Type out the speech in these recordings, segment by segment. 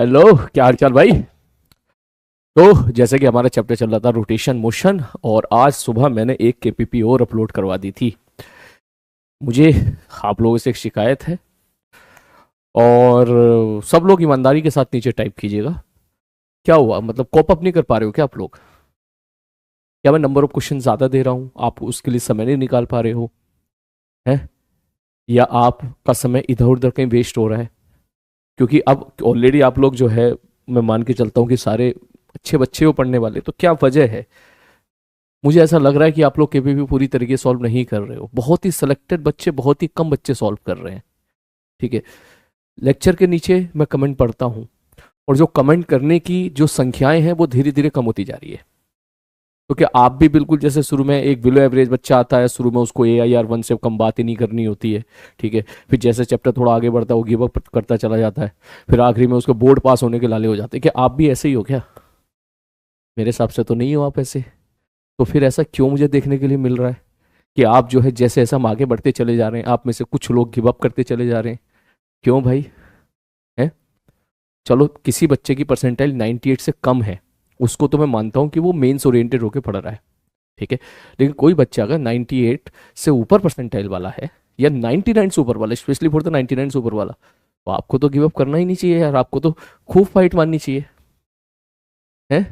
Hello. क्या हाल चाल भाई। तो जैसे कि हमारा चैप्टर चल रहा था रोटेशन मोशन, और आज सुबह मैंने एक केपीपी और अपलोड करवा दी थी। मुझे आप लोगों से एक शिकायत है, और सब लोग ईमानदारी के साथ नीचे टाइप कीजिएगा। क्या हुआ, मतलब कॉप अप नहीं कर पा रहे हो क्या आप लोग? क्या मैं नंबर ऑफ क्वेश्चन ज़्यादा दे रहा हूँ, आप उसके लिए समय नहीं निकाल पा रहे हो? है, या आपका समय इधर उधर कहीं वेस्ट हो रहा है? क्योंकि अब ऑलरेडी आप लोग जो है, मैं मान के चलता हूँ कि सारे अच्छे बच्चे हो पढ़ने वाले, तो क्या वजह है? मुझे ऐसा लग रहा है कि आप लोग केबीपी पूरी तरीके से सॉल्व नहीं कर रहे हो। बहुत ही सिलेक्टेड बच्चे, बहुत ही कम बच्चे सॉल्व कर रहे हैं। ठीक है। लेक्चर के नीचे मैं कमेंट पढ़ता हूँ, और जो कमेंट करने की जो संख्याएं हैं वो धीरे धीरे कम होती जा रही है। तो क्या आप भी बिल्कुल जैसे शुरू में एक बिलो एवरेज बच्चा आता है, शुरू में उसको AIR 1 से कम बात ही नहीं करनी होती है। ठीक है। फिर जैसे चैप्टर थोड़ा आगे बढ़ता है वो गिव अप करता चला जाता है। फिर आखिरी में उसको बोर्ड पास होने के लाले हो जाते हैं। क्या आप भी ऐसे ही हो क्या? मेरे हिसाब से तो नहीं हो आप ऐसे। तो फिर ऐसा क्यों मुझे देखने के लिए मिल रहा है कि आप जो है जैसे ऐसा हम आगे बढ़ते चले जा रहे हैं, आप में से कुछ लोग गिव अप करते चले जा रहे हैं? क्यों भाई? है। चलो, किसी बच्चे की परसेंटाइल 98 से कम है, उसको तो मैं मानता हूं कि वो मेंस ओरिएंटेड होकर पढ़ रहा है। ठीक है। लेकिन कोई बच्चा अगर 98 से ऊपर परसेंटाइल वाला है, या 99 से ऊपर वाला, स्पेशली फॉर द 99 से ऊपर वाला, तो आपको तो गिव अप करना ही नहीं चाहिए यार। आपको तो खूब फाइट मारनी चाहिए। है।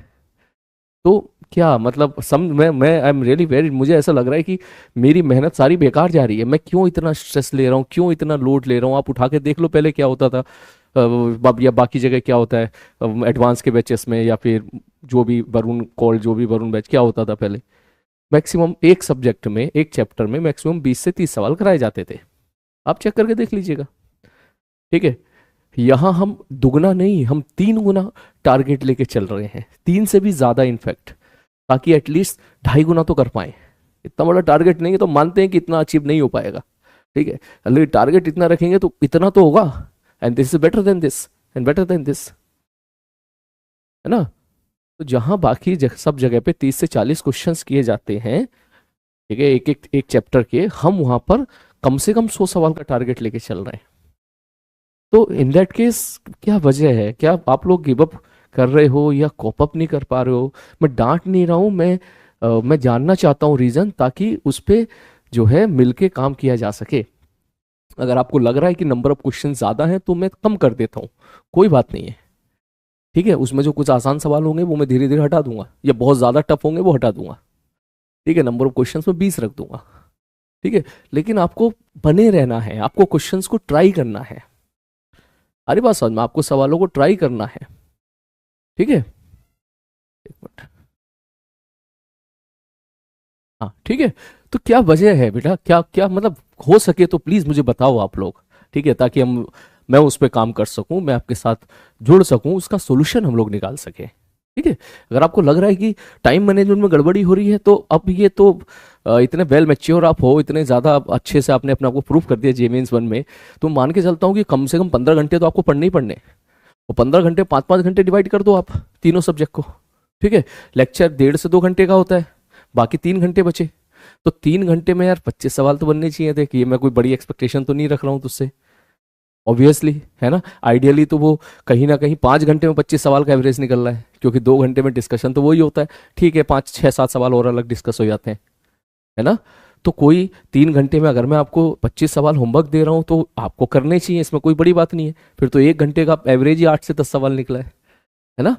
तो क्या मतलब सम मैं आई एम रियली वेरी, मुझे ऐसा लग रहा है कि मेरी मेहनत सारी बेकार जा रही है। मैं क्यों इतना स्ट्रेस ले रहा हूँ, क्यों इतना लोड ले रहा हूँ? आप उठा के देख लो पहले क्या होता था, या बाकी जगह क्या होता है, एडवांस के बैचेस में, या फिर जो भी वरुण कॉल, जो भी वरुण बैच, क्या होता था पहले? मैक्सिमम एक सब्जेक्ट में, एक चैप्टर में मैक्सिमम 20 से 30 सवाल कराए जाते थे। आप चेक करके देख लीजिएगा। ठीक है। यहां हम दुगना नहीं, हम 3 गुना टारगेट लेके चल रहे हैं, 3 से भी ज्यादा इनफैक्ट, ताकि एटलीस्ट 2.5 गुना तो कर पाए। इतना बड़ा टारगेट नहीं है तो मानते हैं कि इतना अचीव नहीं हो पाएगा। ठीक है। लेकिन टारगेट इतना रखेंगे तो इतना तो होगा। And this is better than this, and better than this, है ना? तो जहां बाकी सब जगह पे 30 से 40 क्वेश्चंस किए जाते हैं, ठीक है, एक चैप्टर के, हम वहां पर कम से कम 100 सवाल का टारगेट लेके चल रहे हैं। तो इन दैट केस क्या वजह है? क्या आप लोग गिव अप कर रहे हो, या कॉप अप नहीं कर पा रहे हो? मैं डांट नहीं रहा हूं, मैं जानना चाहता हूँ रीजन, ताकि उस पे जो है मिलके काम किया जा सके। अगर आपको लग रहा है कि नंबर ऑफ क्वेश्चन ज्यादा है तो मैं कम कर देता हूँ, कोई बात नहीं है। ठीक है। उसमें जो कुछ आसान सवाल होंगे वो मैं धीरे धीरे हटा दूंगा, या बहुत ज्यादा टफ होंगे वो हटा दूंगा। ठीक है। नंबर ऑफ क्वेश्चन में 20 रख दूंगा। ठीक है। लेकिन आपको बने रहना है, आपको क्वेश्चंस को ट्राई करना है। अरे बात समझ में, आपको सवालों को ट्राई करना है। ठीक है। एक मिनट। हाँ, ठीक है। तो क्या वजह है बेटा, क्या क्या मतलब? हो सके तो प्लीज मुझे बताओ आप लोग। ठीक है, ताकि हम, मैं उस पर काम कर सकूं, मैं आपके साथ जुड़ सकूं, उसका सोल्यूशन हम लोग निकाल सके। ठीक है। अगर आपको लग रहा है कि टाइम मैनेजमेंट में गड़बड़ी हो रही है, तो अब ये तो इतने वेल मैच्योर आप हो, इतने ज़्यादा अच्छे से आपने अपने आप को प्रूव कर दिया JMeins 1 में, तो मान के चलता हूँ कि कम से कम 15 घंटे तो आपको पढ़ने ही पढ़ने। और 15 घंटे 5-5 घंटे डिवाइड कर दो आप तीनों सब्जेक्ट को। ठीक है। लेक्चर 1.5 से 2 घंटे का होता है, बाकी 3 घंटे बचे। तो 3 घंटे में यार 25 सवाल तो बनने चाहिए थे, कि ये मैं कोई बड़ी एक्सपेक्टेशन तो नहीं रख रहा हूँ तुझसे, ऑब्वियसली, है ना? आइडियली तो वो कहीं ना कहीं 5 घंटे में 25 सवाल का एवरेज निकल रहा है, क्योंकि 2 घंटे में डिस्कशन तो वही होता है। ठीक है, 5 6 7 सवाल और अलग डिस्कस हो जाते हैं, है ना? तो कोई 3 घंटे में अगर मैं आपको 25 सवाल होमवर्क दे रहा हूँ तो आपको करने चाहिए, इसमें कोई बड़ी बात नहीं है। फिर तो 1 घंटे का एवरेज ही 8 से 10 सवाल निकला है ना?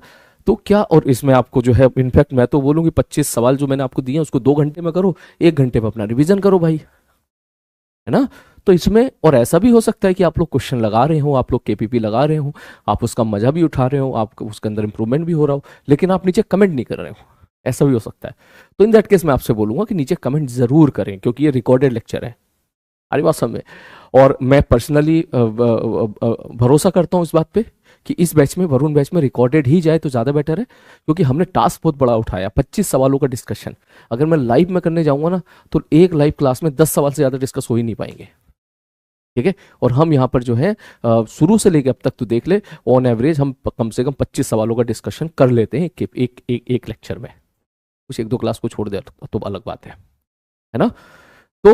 तो क्या, और इसमें आपको जो है, इनफैक्ट मैं तो बोलूंगी 25 सवाल जो मैंने आपको दिए हैं उसको 2 घंटे में करो, 1 घंटे में अपना रिवीजन करो भाई, है ना? तो इसमें, और ऐसा भी हो सकता है कि आप लोग क्वेश्चन लगा रहे हो, आप लोग केपीपी लगा रहे हो, आप उसका मजा भी उठा रहे हो, आपको उसके अंदर इंप्रूवमेंट भी हो रहा हो, लेकिन आप नीचे कमेंट नहीं कर रहे हो। ऐसा भी हो सकता है। तो इन दैट केस मैं आपसे बोलूंगा कि नीचे कमेंट जरूर करें, क्योंकि ये रिकॉर्डेड लेक्चर है। हमारी बात समझे? और मैं पर्सनली भरोसा करता हूँ इस बात पे कि इस बैच में, वरुण बैच में, रिकॉर्डेड ही जाए तो ज़्यादा बेटर है, क्योंकि हमने टास्क बहुत बड़ा उठाया, 25 सवालों का डिस्कशन। अगर मैं लाइव में करने जाऊंगा ना, तो एक लाइव क्लास में 10 सवाल से ज़्यादा डिस्कस हो ही नहीं पाएंगे। ठीक है। और हम यहाँ पर जो है शुरू से लेकर अब तक तो देख ले, ऑन एवरेज हम कम से कम 25 सवालों का डिस्कशन कर लेते हैं एक लेक्चर में। कुछ 1-2 क्लास को छोड़ दे तो अलग बात है ना? तो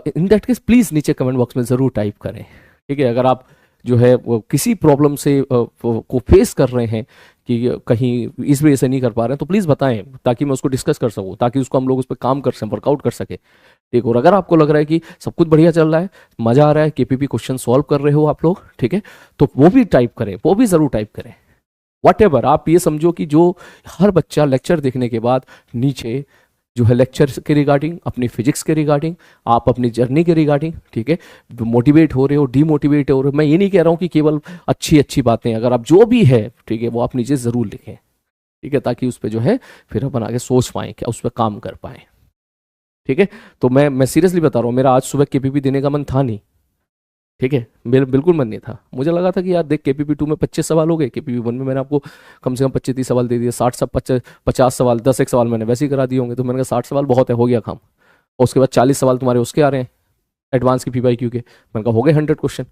इन दैट केस प्लीज नीचे कमेंट बॉक्स में जरूर टाइप करें। ठीक है। अगर आप जो है वो किसी प्रॉब्लम से को फेस कर रहे हैं कि कहीं इस वजह से नहीं कर पा रहे हैं, तो प्लीज़ बताएं ताकि मैं उसको डिस्कस कर सकूं, ताकि उसको हम लोग उस पर काम कर सकें, वर्कआउट कर सके। ठीक, और अगर आपको लग रहा है कि सब कुछ बढ़िया चल रहा है, मजा आ रहा है, केपीपी क्वेश्चन सॉल्व कर रहे हो आप लोग, ठीक है, तो वो भी टाइप करें, वो भी जरूर टाइप करें। वट आप ये समझो कि जो हर बच्चा लेक्चर देखने के बाद नीचे जो है लेक्चर के रिगार्डिंग, अपनी फिजिक्स के रिगार्डिंग, आप अपनी जर्नी के रिगार्डिंग, ठीक है, मोटिवेट हो रहे हो, डीमोटिवेट हो रहे हो, मैं ये नहीं कह रहा हूँ कि केवल अच्छी अच्छी बातें, अगर आप जो भी है, ठीक है, वो आप नीचे ज़रूर लिखें, ठीक है, ताकि उस पर जो है फिर अपन आगे सोच पाएँ, क्या उस पर काम कर पाएँ। ठीक है, तो मैं सीरियसली बता रहा हूँ, मेरा आज सुबह केपीपी देने का मन था नहीं, ठीक है, मेरा बिल्कुल मन नहीं था। मुझे लगा था कि यार देख केपीपी 2 में 25 सवाल हो गए, केपीपी 1 में मैंने आपको कम से कम 25-30 सवाल दे दिए, 50 सवाल, 10 एक सवाल मैंने वैसे ही करा दिए होंगे, तो मैंने कहा 60 सवाल बहुत है, हो गया काम। और उसके बाद 40 सवाल तुम्हारे उसके आ रहे हैं एडवांस की पीवाईक्यू के, मैंने कहा हो गए 100 क्वेश्चन।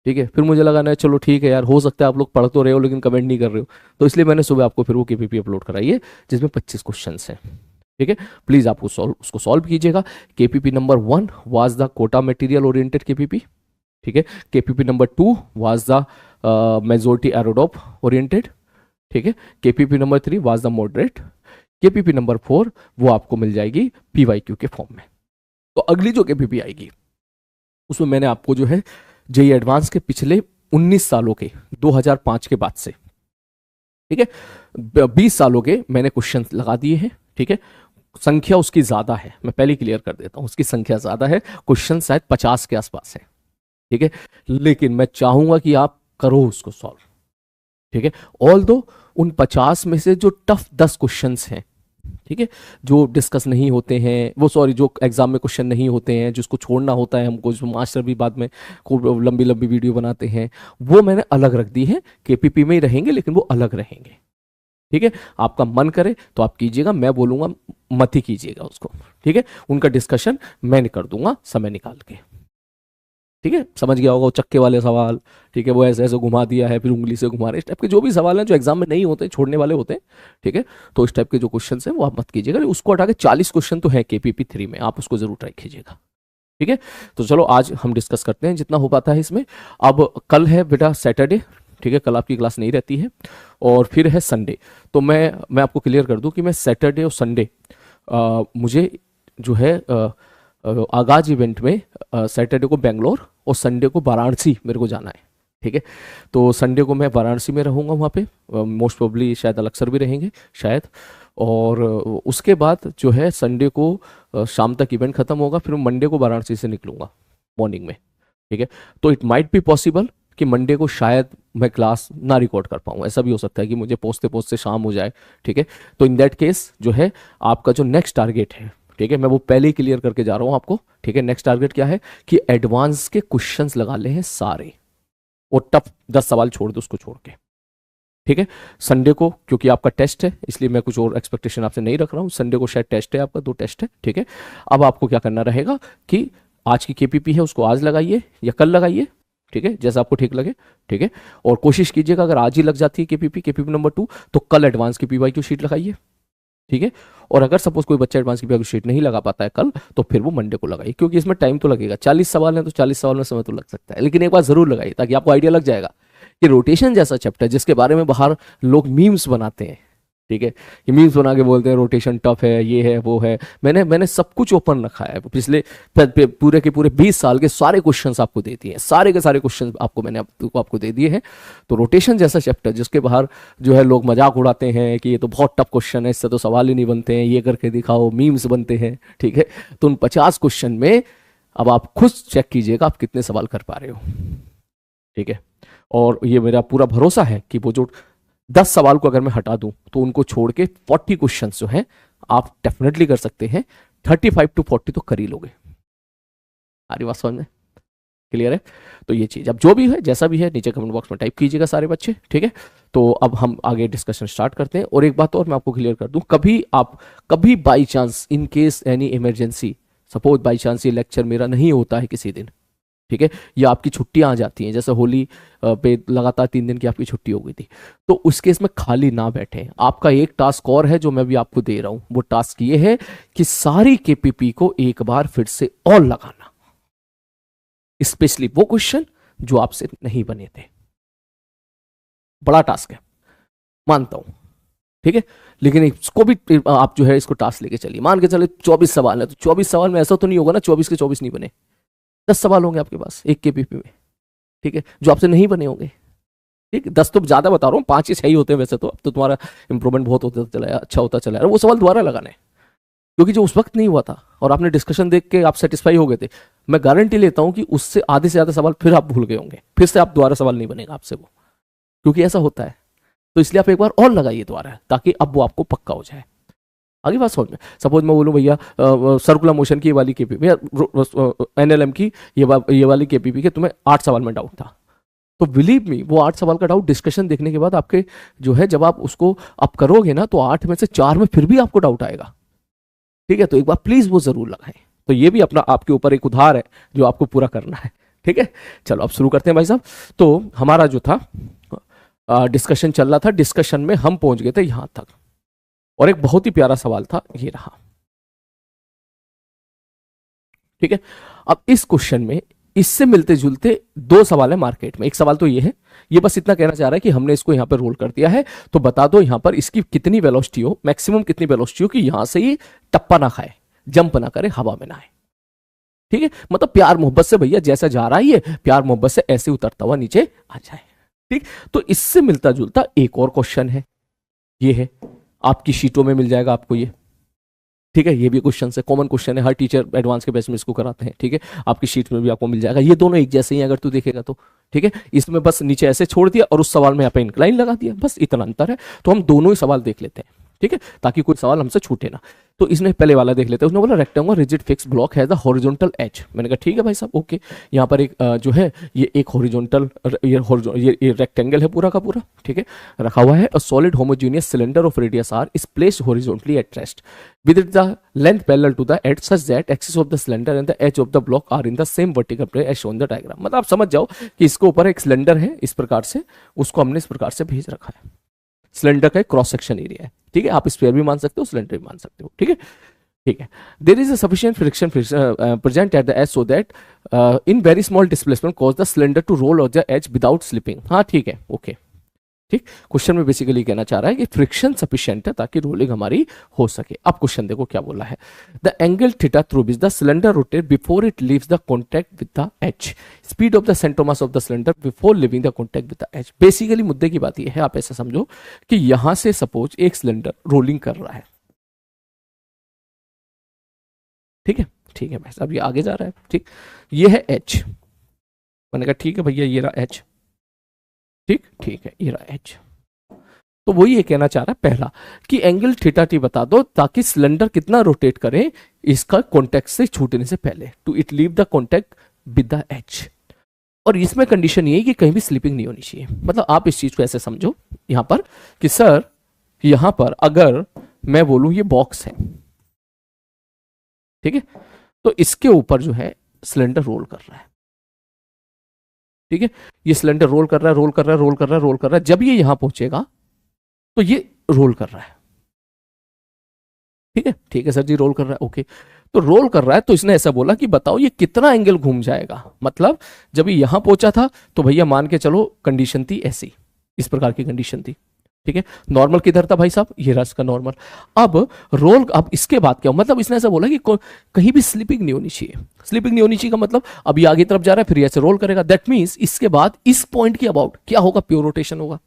ठीक है, फिर मुझे लगा ना चलो ठीक है यार, हो सकता है आप लोग पढ़ तो रहे हो लेकिन कमेंट नहीं कर रहे हो, तो इसलिए मैंने सुबह आपको फिर वो केपीपी अपलोड कराई है जिसमें 25 क्वेश्चन हैं। ठीक है, प्लीज आप उसको सॉल्व कीजिएगा। KPP number 1 was the quota material oriented KPP, ठीक है। KPP number 2 was the majority एरोडॉप ओरिएंटेड, ठीक है। KPP number 3 was the moderate. KPP number 4 वो आपको मिल जाएगी पीवाईक्यू के फॉर्म में। तो अगली जो केपीपी आएगी उसमें मैंने आपको जो है जेई एडवांस के पिछले 19 सालों के 2005 के बाद से, ठीक है, 20 सालों के मैंने क्वेश्चन लगा दिए हैं। ठीक है, संख्या उसकी ज्यादा है, मैं पहले क्लियर कर देता हूं, उसकी संख्या ज्यादा है, क्वेश्चन शायद 50 के आसपास है। ठीक है, लेकिन मैं चाहूंगा कि आप करो उसको सॉल्व। ठीक है, ऑल दो उन 50 में से जो टफ 10 क्वेश्चंस हैं, ठीक है, जो डिस्कस नहीं होते हैं, वो सॉरी जो एग्जाम में क्वेश्चन नहीं होते हैं, जिसको छोड़ना होता है हमको, जो मास्टर भी बाद में खूब लंबी लंबी वीडियो बनाते हैं, वो मैंने अलग रख दी है, केपीपी में ही रहेंगे लेकिन वो अलग रहेंगे। ठीक है, आपका मन करे तो आप कीजिएगा, मैं बोलूंगा मत ही कीजिएगा उसको। ठीक है, उनका डिस्कशन मैं कर दूंगा समय निकाल के। ठीक है, समझ गया होगा वो चक्के वाले सवाल, ठीक है, वो ऐसे ऐसे घुमा दिया है फिर उंगली से घुमा रहे, इस टाइप के जो भी सवाल हैं जो एग्जाम में नहीं होते, छोड़ने वाले होते हैं। ठीक है, तो इस टाइप के जो क्वेश्चन हैं वो आप मत कीजिएगा, उसको हटा के 40 क्वेश्चन तो है केपीपी 3 में, आप उसको जरूर ट्राई कीजिएगा। ठीक है, तो चलो आज हम डिस्कस करते हैं जितना हो पाता है इसमें। अब कल है बेटा सैटरडे, ठीक है, कल आपकी क्लास नहीं रहती है, और फिर है संडे। तो मैं आपको क्लियर कर दूं कि मैं सैटरडे और संडे मुझे जो है आगाज इवेंट में सैटरडे को बेंगलोर और संडे को वाराणसी मेरे को जाना है। ठीक है, तो संडे को मैं वाराणसी में रहूँगा, वहाँ पे मोस्ट प्रोबेबली शायद अलग सर भी रहेंगे शायद, और उसके बाद जो है संडे को शाम तक इवेंट खत्म होगा, फिर मंडे को वाराणसी से निकलूंगा मॉर्निंग में। ठीक है, तो इट माइट बी पॉसिबल कि मंडे को शायद मैं क्लास ना रिकॉर्ड कर पाऊँ, ऐसा भी हो सकता है कि मुझे पहुँचते पहुँचते शाम हो जाए। ठीक है, तो इन दैट केस जो है आपका जो नेक्स्ट टारगेट है, ठीक है, मैं वो पहले ही क्लियर करके जा रहा हूँ आपको। ठीक है, नेक्स्ट टारगेट क्या है कि एडवांस के क्वेश्चंस लगा ले हैं सारे, और टफ 10 सवाल छोड़ दो उसको छोड़ के। ठीक है, संडे को क्योंकि आपका टेस्ट है इसलिए मैं कुछ और एक्सपेक्टेशन आपसे नहीं रख रहा हूँ, संडे को शायद टेस्ट है आपका, 2 टेस्ट है। ठीक है, अब आपको क्या करना रहेगा कि आज की केपीपी है उसको आज लगाइए या कल लगाइए, ठीक है, जैसा आपको ठीक लगे। ठीक है, और कोशिश कीजिएगा अगर आज ही लग जाती है केपीपी नंबर 2 तो कल एडवांस की पीवाईक्यू शीट लगाइए। ठीक है, और अगर सपोज कोई बच्चा एडवांस की पीवाईक्यू शीट नहीं लगा पाता है कल, तो फिर वो मंडे को लगाइए, क्योंकि इसमें टाइम तो लगेगा, 40 सवाल हैं तो 40 सवाल में समय तो लग सकता है, लेकिन एक बार जरूर लगाइए ताकि आपको आइडिया लग जाएगा कि रोटेशन जैसा चैप्टर जिसके बारे में बाहर लोग मीम्स बनाते हैं, ठीक है, कि मीम्स बना के बोलते हैं रोटेशन टफ है, ये है वो है, मैंने सब कुछ ओपन रखा है, पिछले पूरे के पूरे 20 साल के सारे क्वेश्चंस आपको दे दिए हैं, सारे के सारे क्वेश्चंस आपको मैंने आपको दे दिए हैं। तो रोटेशन जैसा चैप्टर जिसके बाहर जो है लोग मजाक उड़ाते हैं कि ये तो बहुत टफ क्वेश्चन है, इससे तो सवाल ही नहीं बनते हैं, ये करके दिखाओ, मीम्स बनते हैं। ठीक है, तो उन 50 क्वेश्चन में अब आप खुद चेक कीजिएगा आप कितने सवाल कर पा रहे हो। ठीक है, और ये मेरा पूरा भरोसा है कि वो जो 10 सवाल को अगर मैं हटा दूं तो उनको छोड़ के 40 क्वेश्चन जो हैं आप डेफिनेटली कर सकते हैं, 35 to 40 तो कर ही लोगे। सारी बात समझ में क्लियर है? तो ये चीज अब जो भी है जैसा भी है नीचे कमेंट बॉक्स में टाइप कीजिएगा सारे बच्चे। ठीक है, तो अब हम आगे डिस्कशन स्टार्ट करते हैं। और एक बात और मैं आपको क्लियर कर दूं, कभी by chance in case any emergency, suppose by chance ये लेक्चर मेरा नहीं होता है किसी दिन, ठीक है, या आपकी छुट्टियां आ जाती हैं, जैसे होली पे लगातार 3 दिन की आपकी छुट्टी हो गई थी, तो उस केस में खाली ना बैठे। आपका एक टास्क और है जो मैं भी आपको दे रहा हूं, वो टास्क ये है कि सारी केपीपी को एक बार फिर से और लगाना, स्पेशली वो क्वेश्चन जो आपसे नहीं बने थे। बड़ा टास्क है, मानता हूं, ठीक है, लेकिन इसको भी आप जो है इसको टास्क लेके चलिए। मान के चले 24 सवाल है, तो 24 सवाल में ऐसा तो नहीं होगा ना 24 के 24 नहीं बने। 10 सवाल होंगे आपके पास एक केपीपी में, ठीक है, जो आपसे नहीं बने होंगे। ठीक, 10 तो ज्यादा बता रहा हूँ, 5 या 6 ही होते हैं वैसे तो। अब तो तुम्हारा इंप्रूवमेंट बहुत होता चला, अच्छा होता चला, वो सवाल दोबारा लगाना है, क्योंकि जो उस वक्त नहीं हुआ था और आपने डिस्कशन देख के आप सेटिस्फाई हो गए थे, मैं गारंटी लेता हूं कि उससे आधे से ज्यादा सवाल फिर आप भूल गए होंगे, फिर से आप दोबारा सवाल नहीं बनेगा आपसे वो, क्योंकि ऐसा होता है। तो इसलिए आप एक बार और लगाइए दोबारा, ताकि अब वो आपको पक्का हो जाए। आगे बात समझ में। सपोज मैं बोलूं भैया सर्कुलर मोशन की ये वाली केपीपी, एनएलएम की ये वाली केपीपी के तुम्हें 8 सवाल में डाउट था, तो बिलीव मी वो 8 सवाल का डाउट डिस्कशन देखने के बाद आपके जो है, जब आप उसको आप करोगे ना, तो 8 में से 4 में फिर भी आपको डाउट आएगा। ठीक है, तो एक बार प्लीज वो जरूर लगाएं। तो ये भी अपना आपके ऊपर एक उधार है जो आपको पूरा करना है। ठीक है, चलो अब शुरू करते हैं भाई साहब। तो हमारा जो था डिस्कशन चल रहा था, डिस्कशन में हम पहुंच गए थे यहां तक, और एक बहुत ही प्यारा सवाल था, ये रहा। ठीक है, अब इस क्वेश्चन में इससे मिलते जुलते 2 सवाल है मार्केट में। एक सवाल तो ये है, ये बस इतना कहना चाह रहा है कि हमने इसको यहां पर रोल कर दिया है, तो बता दो यहां पर इसकी कितनी वेलोसिटी हो, मैक्सिमम कितनी वेलोसिटी हो कि यहां से ये टप्पा ना खाए, जंप ना करे, हवा में ना आए। ठीक है, मतलब प्यार मोहब्बत से भैया जैसा जा रहा है ये, प्यार मोहब्बत से ऐसे उतरता हुआ नीचे आ जाए। ठीक, तो इससे मिलता जुलता एक और क्वेश्चन है, ये है, आपकी शीटों में मिल जाएगा आपको ये। ठीक है, ये भी क्वेश्चन है, कॉमन क्वेश्चन है, हर टीचर एडवांस के बेस में इसको कराते हैं। ठीक है, आपकी शीट में भी आपको मिल जाएगा, ये दोनों एक जैसे ही अगर तू देखेगा तो। ठीक है, इसमें बस नीचे ऐसे छोड़ दिया और उस सवाल में यहाँ पे इंक्लाइन लगा दिया, बस इतना अंतर है। तो हम दोनों ही सवाल देख लेते हैं, ठीक है, ताकि कोई सवाल हमसे छूटे ना। तो इसने पहले वाला देख लेते हैं, उसने बोला rectangular rigid fix block has the horizontal edge. मैंने कहा ठीक है भाई साहब, ओके, यहाँ पर एक जो है ये एक हॉरिजॉन्टल, ये रेक्टेंगल है पूरा का पूरा, ठीक है, रखा हुआ है। A solid homogeneous cylinder of radius R is placed horizontally at rest with the length parallel to the edge such that axis of the cylinder and the edge of the block are in the same vertical plane as shown the diagram। मतलब आप समझ जाओ कि इसके ऊपर एक cylinder है इस प्रकार से, उसको हमने इस प्रकार से भेज रखा है, सिलेंडर का एक क्रॉस सेक्शन एरिया है। ठीक है, आप स्फीयर भी मान सकते हो, सिलेंडर भी मान सकते हो। ठीक है, ठीक है, there is a sufficient friction present at the edge so that in very small displacement cause the cylinder to roll on the edge without slipping. हाँ ठीक है, ओके, ठीक, क्वेश्चन में बेसिकली कहना चाह रहा है कि फ्रिक्शन सफिशिएंट है ताकि रोलिंग हमारी हो सके। अब क्वेश्चन देखो क्या बोला है, the angle theta through which the cylinder rotate before it leaves the contact with the edge, speed of the centre mass of the cylinder before living the contact with the edge. Basically मुद्दे की बात यह है, आप ऐसा समझो कि यहां से सपोज एक सिलेंडर रोलिंग कर रहा है, ठीक है, ठीक है भाई, अब ये आगे जा रहा है, ठीक, ये है एच, मैंने कहा ठीक है भैया ये रहा एच, ठीक, ठीक है, ये रहा एच। तो वही ये कहना चाह रहा है पहला कि एंगल थीटा टी बता दो ताकि सिलेंडर कितना रोटेट करे इसका कॉन्टैक्ट से छूटने से पहले, to it leave the contact with the edge. और इसमें कंडीशन ये है कि कहीं भी स्लिपिंग नहीं होनी चाहिए। मतलब आप इस चीज को ऐसे समझो यहां पर कि सर यहां पर अगर मैं बोलूं ये बॉक्स है, ठीक है, तो इसके ऊपर जो है सिलेंडर रोल कर रहा है, ठीक है, ये सिलेंडर रोल कर रहा है, रोल कर रहा है, रोल कर रहा है, रोल कर रहा है। जब ये यहां पहुंचेगा तो ये रोल कर रहा है, ठीक है सर जी, रोल कर रहा है, ओके। तो रोल कर रहा है, तो इसने ऐसा बोला कि बताओ ये कितना एंगल घूम जाएगा। मतलब जब ये यहां पहुंचा था तो भैया मान के चलो कंडीशन थी ऐसी, इस प्रकार की कंडीशन थी, ठीक है। नॉर्मल किधर था भाई साहब, ये रस का नॉर्मल। अब रोल, अब इसके बाद क्या, मतलब इसने ऐसा बोला कि कहीं भी स्लिपिंग नहीं होनी चाहिए। स्लिपिंग नहीं होनी चाहिए का मतलब अब ये आगे तरफ जा रहा है, फिर ऐसे रोल करेगा, दैट मींस इसके बाद इस पॉइंट के अबाउट क्या होगा, प्योर रोटेशन होगा,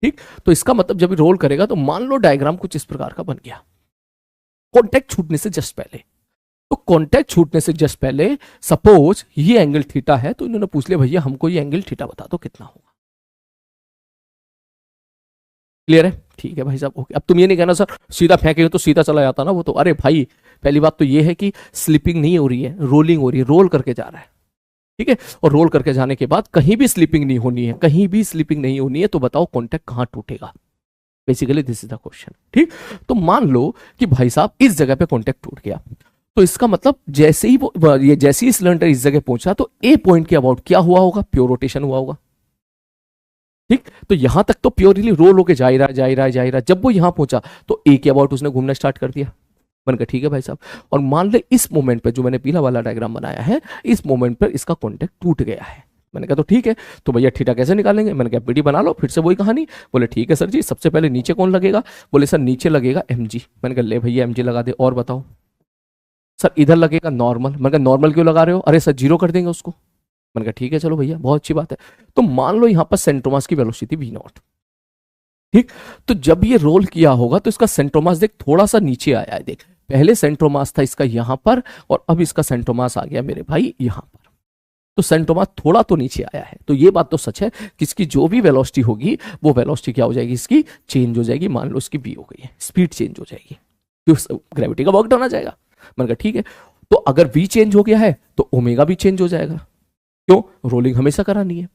ठीक। तो इसका मतलब जब रोल करेगा तो मान लो डायग्राम कुछ इस प्रकार का बन गया, कॉन्टैक्ट छूटने से जस्ट पहले। तो कॉन्टैक्ट छूटने से जस्ट पहले सपोज ये एंगल थीटा है, तो इन्होंने पूछ लिया भैया हमको ये एंगल थीटा बता दो कितना होगा। क्लियर है, ठीक है भाई साहब, ओके। अब तुम ये नहीं कहना सर सीधा फेंकेंगे तो सीधा चला जाता ना वो तो। अरे भाई पहली बात तो ये है कि स्लिपिंग नहीं हो रही है, रोलिंग हो रही है, रोल करके जा रहा है, ठीक है। और रोल करके जाने के बाद कहीं भी स्लिपिंग नहीं होनी है, कहीं भी स्लिपिंग नहीं होनी है, तो बताओ कॉन्टैक्ट कहां टूटेगा। Basically this is the question, ठीक। तो मान लो कि भाई साहब इस जगह पे कॉन्टैक्ट टूट गया, तो इसका मतलब जैसे ही ये जैसे ही सिलेंडर इस जगह पहुंचा तो ए पॉइंट के अबाउट क्या हुआ होगा, प्योर रोटेशन हुआ होगा, ठीक। तो यहां तक तो प्योरली रोल होके जा ही रहा, जा ही रहा, जा ही रहा। जब वो यहां पहुंचा तो ए के अबाउट उसने घूमना स्टार्ट कर दिया। मैंने कहा ठीक है भाई साहब, और मान ले इस मोमेंट पे जो मैंने पीला वाला डायग्राम बनाया है, इस मोमेंट पर इसका कॉन्टैक्ट टूट गया है। मैंने कहा तो ठीक है, तो भैया थीटा कैसे निकालेंगे? मैंने कहा पीडी बना लो, फिर से वही कहानी। बोले ठीक है सर जी, सबसे पहले नीचे कौन लगेगा? बोले सर नीचे लगेगा mg। मैंने कहा ले भैया mg लगा दे, और बताओ। सर इधर लगेगा नॉर्मल। मैंने कहा नॉर्मल क्यों लगा रहे हो? अरे सर जीरो कर देंगे उसको। मैंने कहा ठीक है चलो भैया, बहुत अच्छी बात है। तो मान लो यहां पर सेंट्रोमास की वेलोसिटी v नॉट, ठीक। तो जब ये रोल किया होगा तो इसका सेंट्रोमास देख थोड़ा सा नीचे आया है, देख पहले सेंट्रोमास था इसका यहां पर, और अब इसका सेंट्रोमास आ गया मेरे भाई यहां पर। तो सेंट्रोमास थोड़ा तो नीचे आया है, तो ये बात तो सच है कि इसकी जो भी वेलोसिटी होगी वो वेलोसिटी क्या हो जाएगी, इसकी चेंज हो जाएगी। मान लो इसकी v हो गई है, स्पीड चेंज हो जाएगी, तो ग्रेविटी का वर्क डाउन आ जाएगा। मैंने कहा ठीक है, तो अगर v चेंज हो गया है तो ओमेगा भी चेंज हो जाएगा, क्यों? रोलिंग हमेशा करानी है।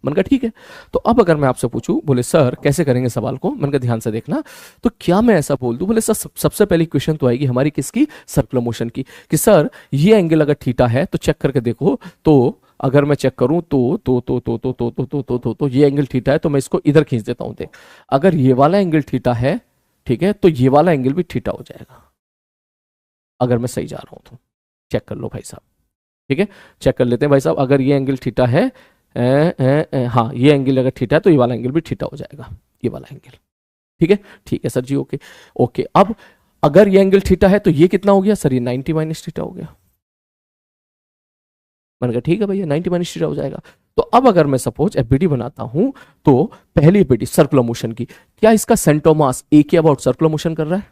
मैंने कहा ठीक है। तो अब अगर मैं आपसे पूछूं, बोले सर कैसे करेंगे सवाल को? मैंने कहा ध्यान से देखना। तो क्या मैं ऐसा बोल दूं? बोले सर सबसे पहली क्वेश्चन तो आएगी हमारी किसकी? सर्कुलर मोशन की, कि सर ये एंगल अगर थीटा है तो चेक करके देखो। तो अगर मैं चेक करूं तो ये एंगल थीटा है, तो मैं इसको इधर खींच देता हूं। देख अगर ये वाला एंगल थीटा है, ठीक है, तो ये वाला एंगल भी थीटा हो जाएगा, अगर मैं सही जा रहा हूं तो। चेक कर लो भाई साहब, ठीक है, चेक कर लेते हैं भाई साहब। अगर ये एंगल थीटा है, हाँ ये एंगल अगर थीटा है तो ये वाला एंगल भी थीटा हो जाएगा, ये वाला एंगल, ठीक है सर जी, ओके ओके। अब अगर ये एंगल थीटा है तो ये कितना हो गया सर? ये 90 माइनस थीटा हो गया। मैंने कहा ठीक है भैया 90 माइनस थीटा हो जाएगा। तो अब अगर मैं सपोज एफबीडी बनाता हूं, तो पहली एफबीडी सर्कुलर मोशन की, क्या इसका सेंट्रोमास ए के अबाउट सर्कुलर मोशन कर रहा है?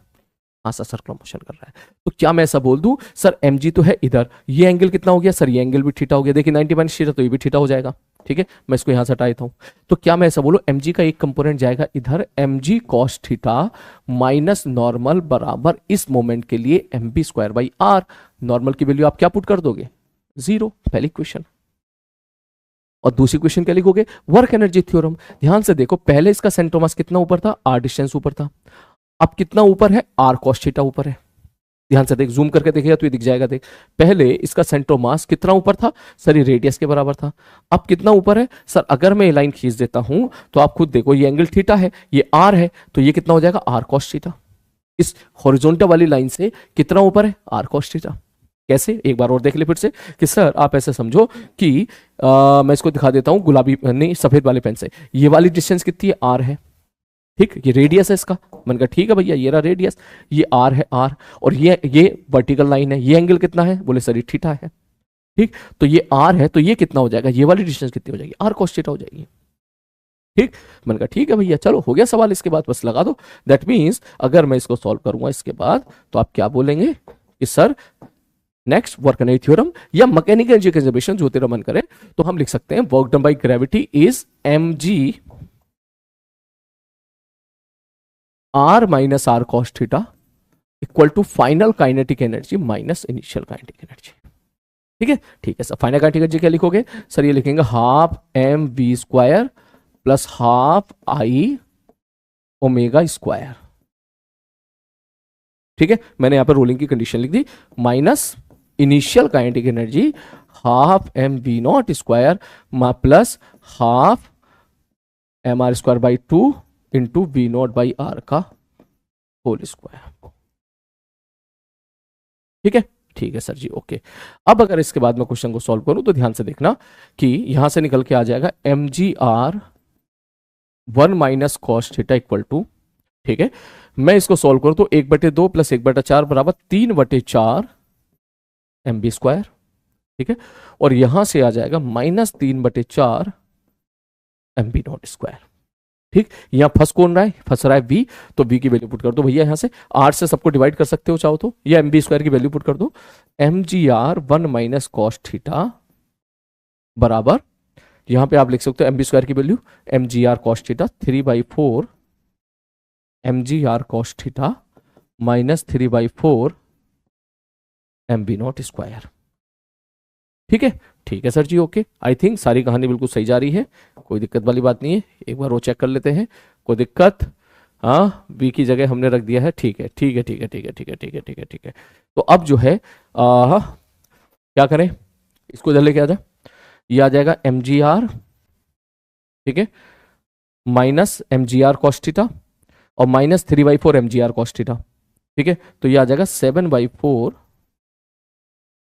हाँ सर सर्कुलर मोशन कर रहा है। तो क्या मैं ऐसा बोल दूं सर mg तो है इधर, ये एंगल कितना हो गया सर? ये एंगल भी थीटा हो गया। देखिए 90 माइनस थीटा, तो ये भी थीटा हो जाएगा, ठीक है। मैं इसको यहां से हटा देता हूं। तो क्या मैं ऐसा बोलूं mg का एक कंपोनेंट जाएगा इधर, mg cos theta minus normal बराबर इस मोमेंट के लिए mb square by R. Normal की वैल्यू आप क्या पुट कर दोगे? 0, पहली क्वेश्चन। और दूसरी क्वेश्चन क्या लिखोगे? Work energy theorem. ध्यान से देखो, पहले इसका सेंट्रोमास कितना ऊपर था? r डिस्टेंस ऊपर था। अब कितना ऊपर है? r cos थीटा ऊपर है। ध्यान से देख, जूम करके देखेगा तो ये दिख जाएगा। देख पहले इसका सेंट्रोमास कितना ऊपर था सर? ये रेडियस के बराबर था। अब कितना ऊपर है सर? अगर मैं ये लाइन खींच देता हूं तो आप खुद देखो, ये एंगल थीटा है, ये r है, तो ये कितना हो जाएगा? r cos theta. इस हॉरिजॉन्टल वाली लाइन से कितना ऊपर है? r cos theta. कैसे? एक बार और देख ले फिर से, कि सर आप ऐसे समझो कि मैं इसको दिखा देता हूं गुलाबी नहीं सफेद वाले पेन से। ये वाली डिस्टेंस कितनी है? r है, ठीक, ये रेडियस है इसका। मैंने कहा ठीक है भैया, ये रहा रेडियस, ये r है r, और ये वर्टिकल लाइन है। ये एंगल कितना है? बोले सर ये थीटा है, ठीक। तो ये r है, तो ये कितना हो जाएगा? ये वाली डिस्टेंस कितनी हो जाएगी? r cos थीटा हो जाएगी, ठीक। मैंने कहा ठीक है भैया, चलो हो गया सवाल, इसके बाद बस लगा दो। दैट मीन्स अगर मैं इसको सॉल्व करूंगा इसके बाद, तो आप क्या बोलेंगे कि sir next work energy theorem या मैकेनिकल एनर्जी कंजर्वेशन, जो तेरा मन करे, तो हम लिख सकते हैं work done by gravity is mg r minus r cos theta equal to final kinetic energy minus initial kinetic energy, ठीक है सर। फाइनल काइनेटिक एनर्जी क्या लिखोगे सर? ये लिखेंगे half M we square plus half I omega square, ठीक है। मैंने यहां पर रोलिंग की कंडीशन लिख दी, minus initial kinetic energy half M V not square plus half M are square by 2 into V naught by R का whole square, ठीक है सर जी, ओके। अब अगर इसके बाद मैं क्वेश्चन को सॉल्व करूं तो ध्यान से देखना कि यहां से निकल के आ जाएगा mgr 1 minus cos theta equal to, ठीक है। मैं इसको सॉल्व करूं तो 1/2 प्लस 1/4 बराबर 3/4 mb स्क्वायर, ठीक है। और यहां से आ जाएगा माइनस 3/4 mb नॉट स्क्वायर, ठीक। यहां फंस कौन रहा है? फंस रहा है v, तो v की वैल्यू पुट कर दो भैया यहां से। r से सबको डिवाइड कर सकते हो चाहो तो, या mb स्क्वायर की वैल्यू पुट कर दो। mgr 1 माइनस कॉस थीटा बराबर, यहां पे आप लिख सकते हो mb स्क्वायर की value mgr cos theta 3/4 mgr cos theta minus 3/4 mb nought square, ठीक है sir ji, okay. I think सारी कहानी बिल्कुल सही जा रही है, कोई दिक्कत वाली बात नहीं है। एक बार वो चेक कर लेते हैं, कोई दिक्कत? हाँ, बी की जगह हमने रख दिया है, ठीक है। तो अब जो है क्या करें, इसको इधर लेके आ जा, ये आ जाएगा mgr, ठीक है, माइनस mgr cos थीटा और माइनस 3/4 mgr cos थीटा, ठीक है। तो ये आ जाएगा 7/4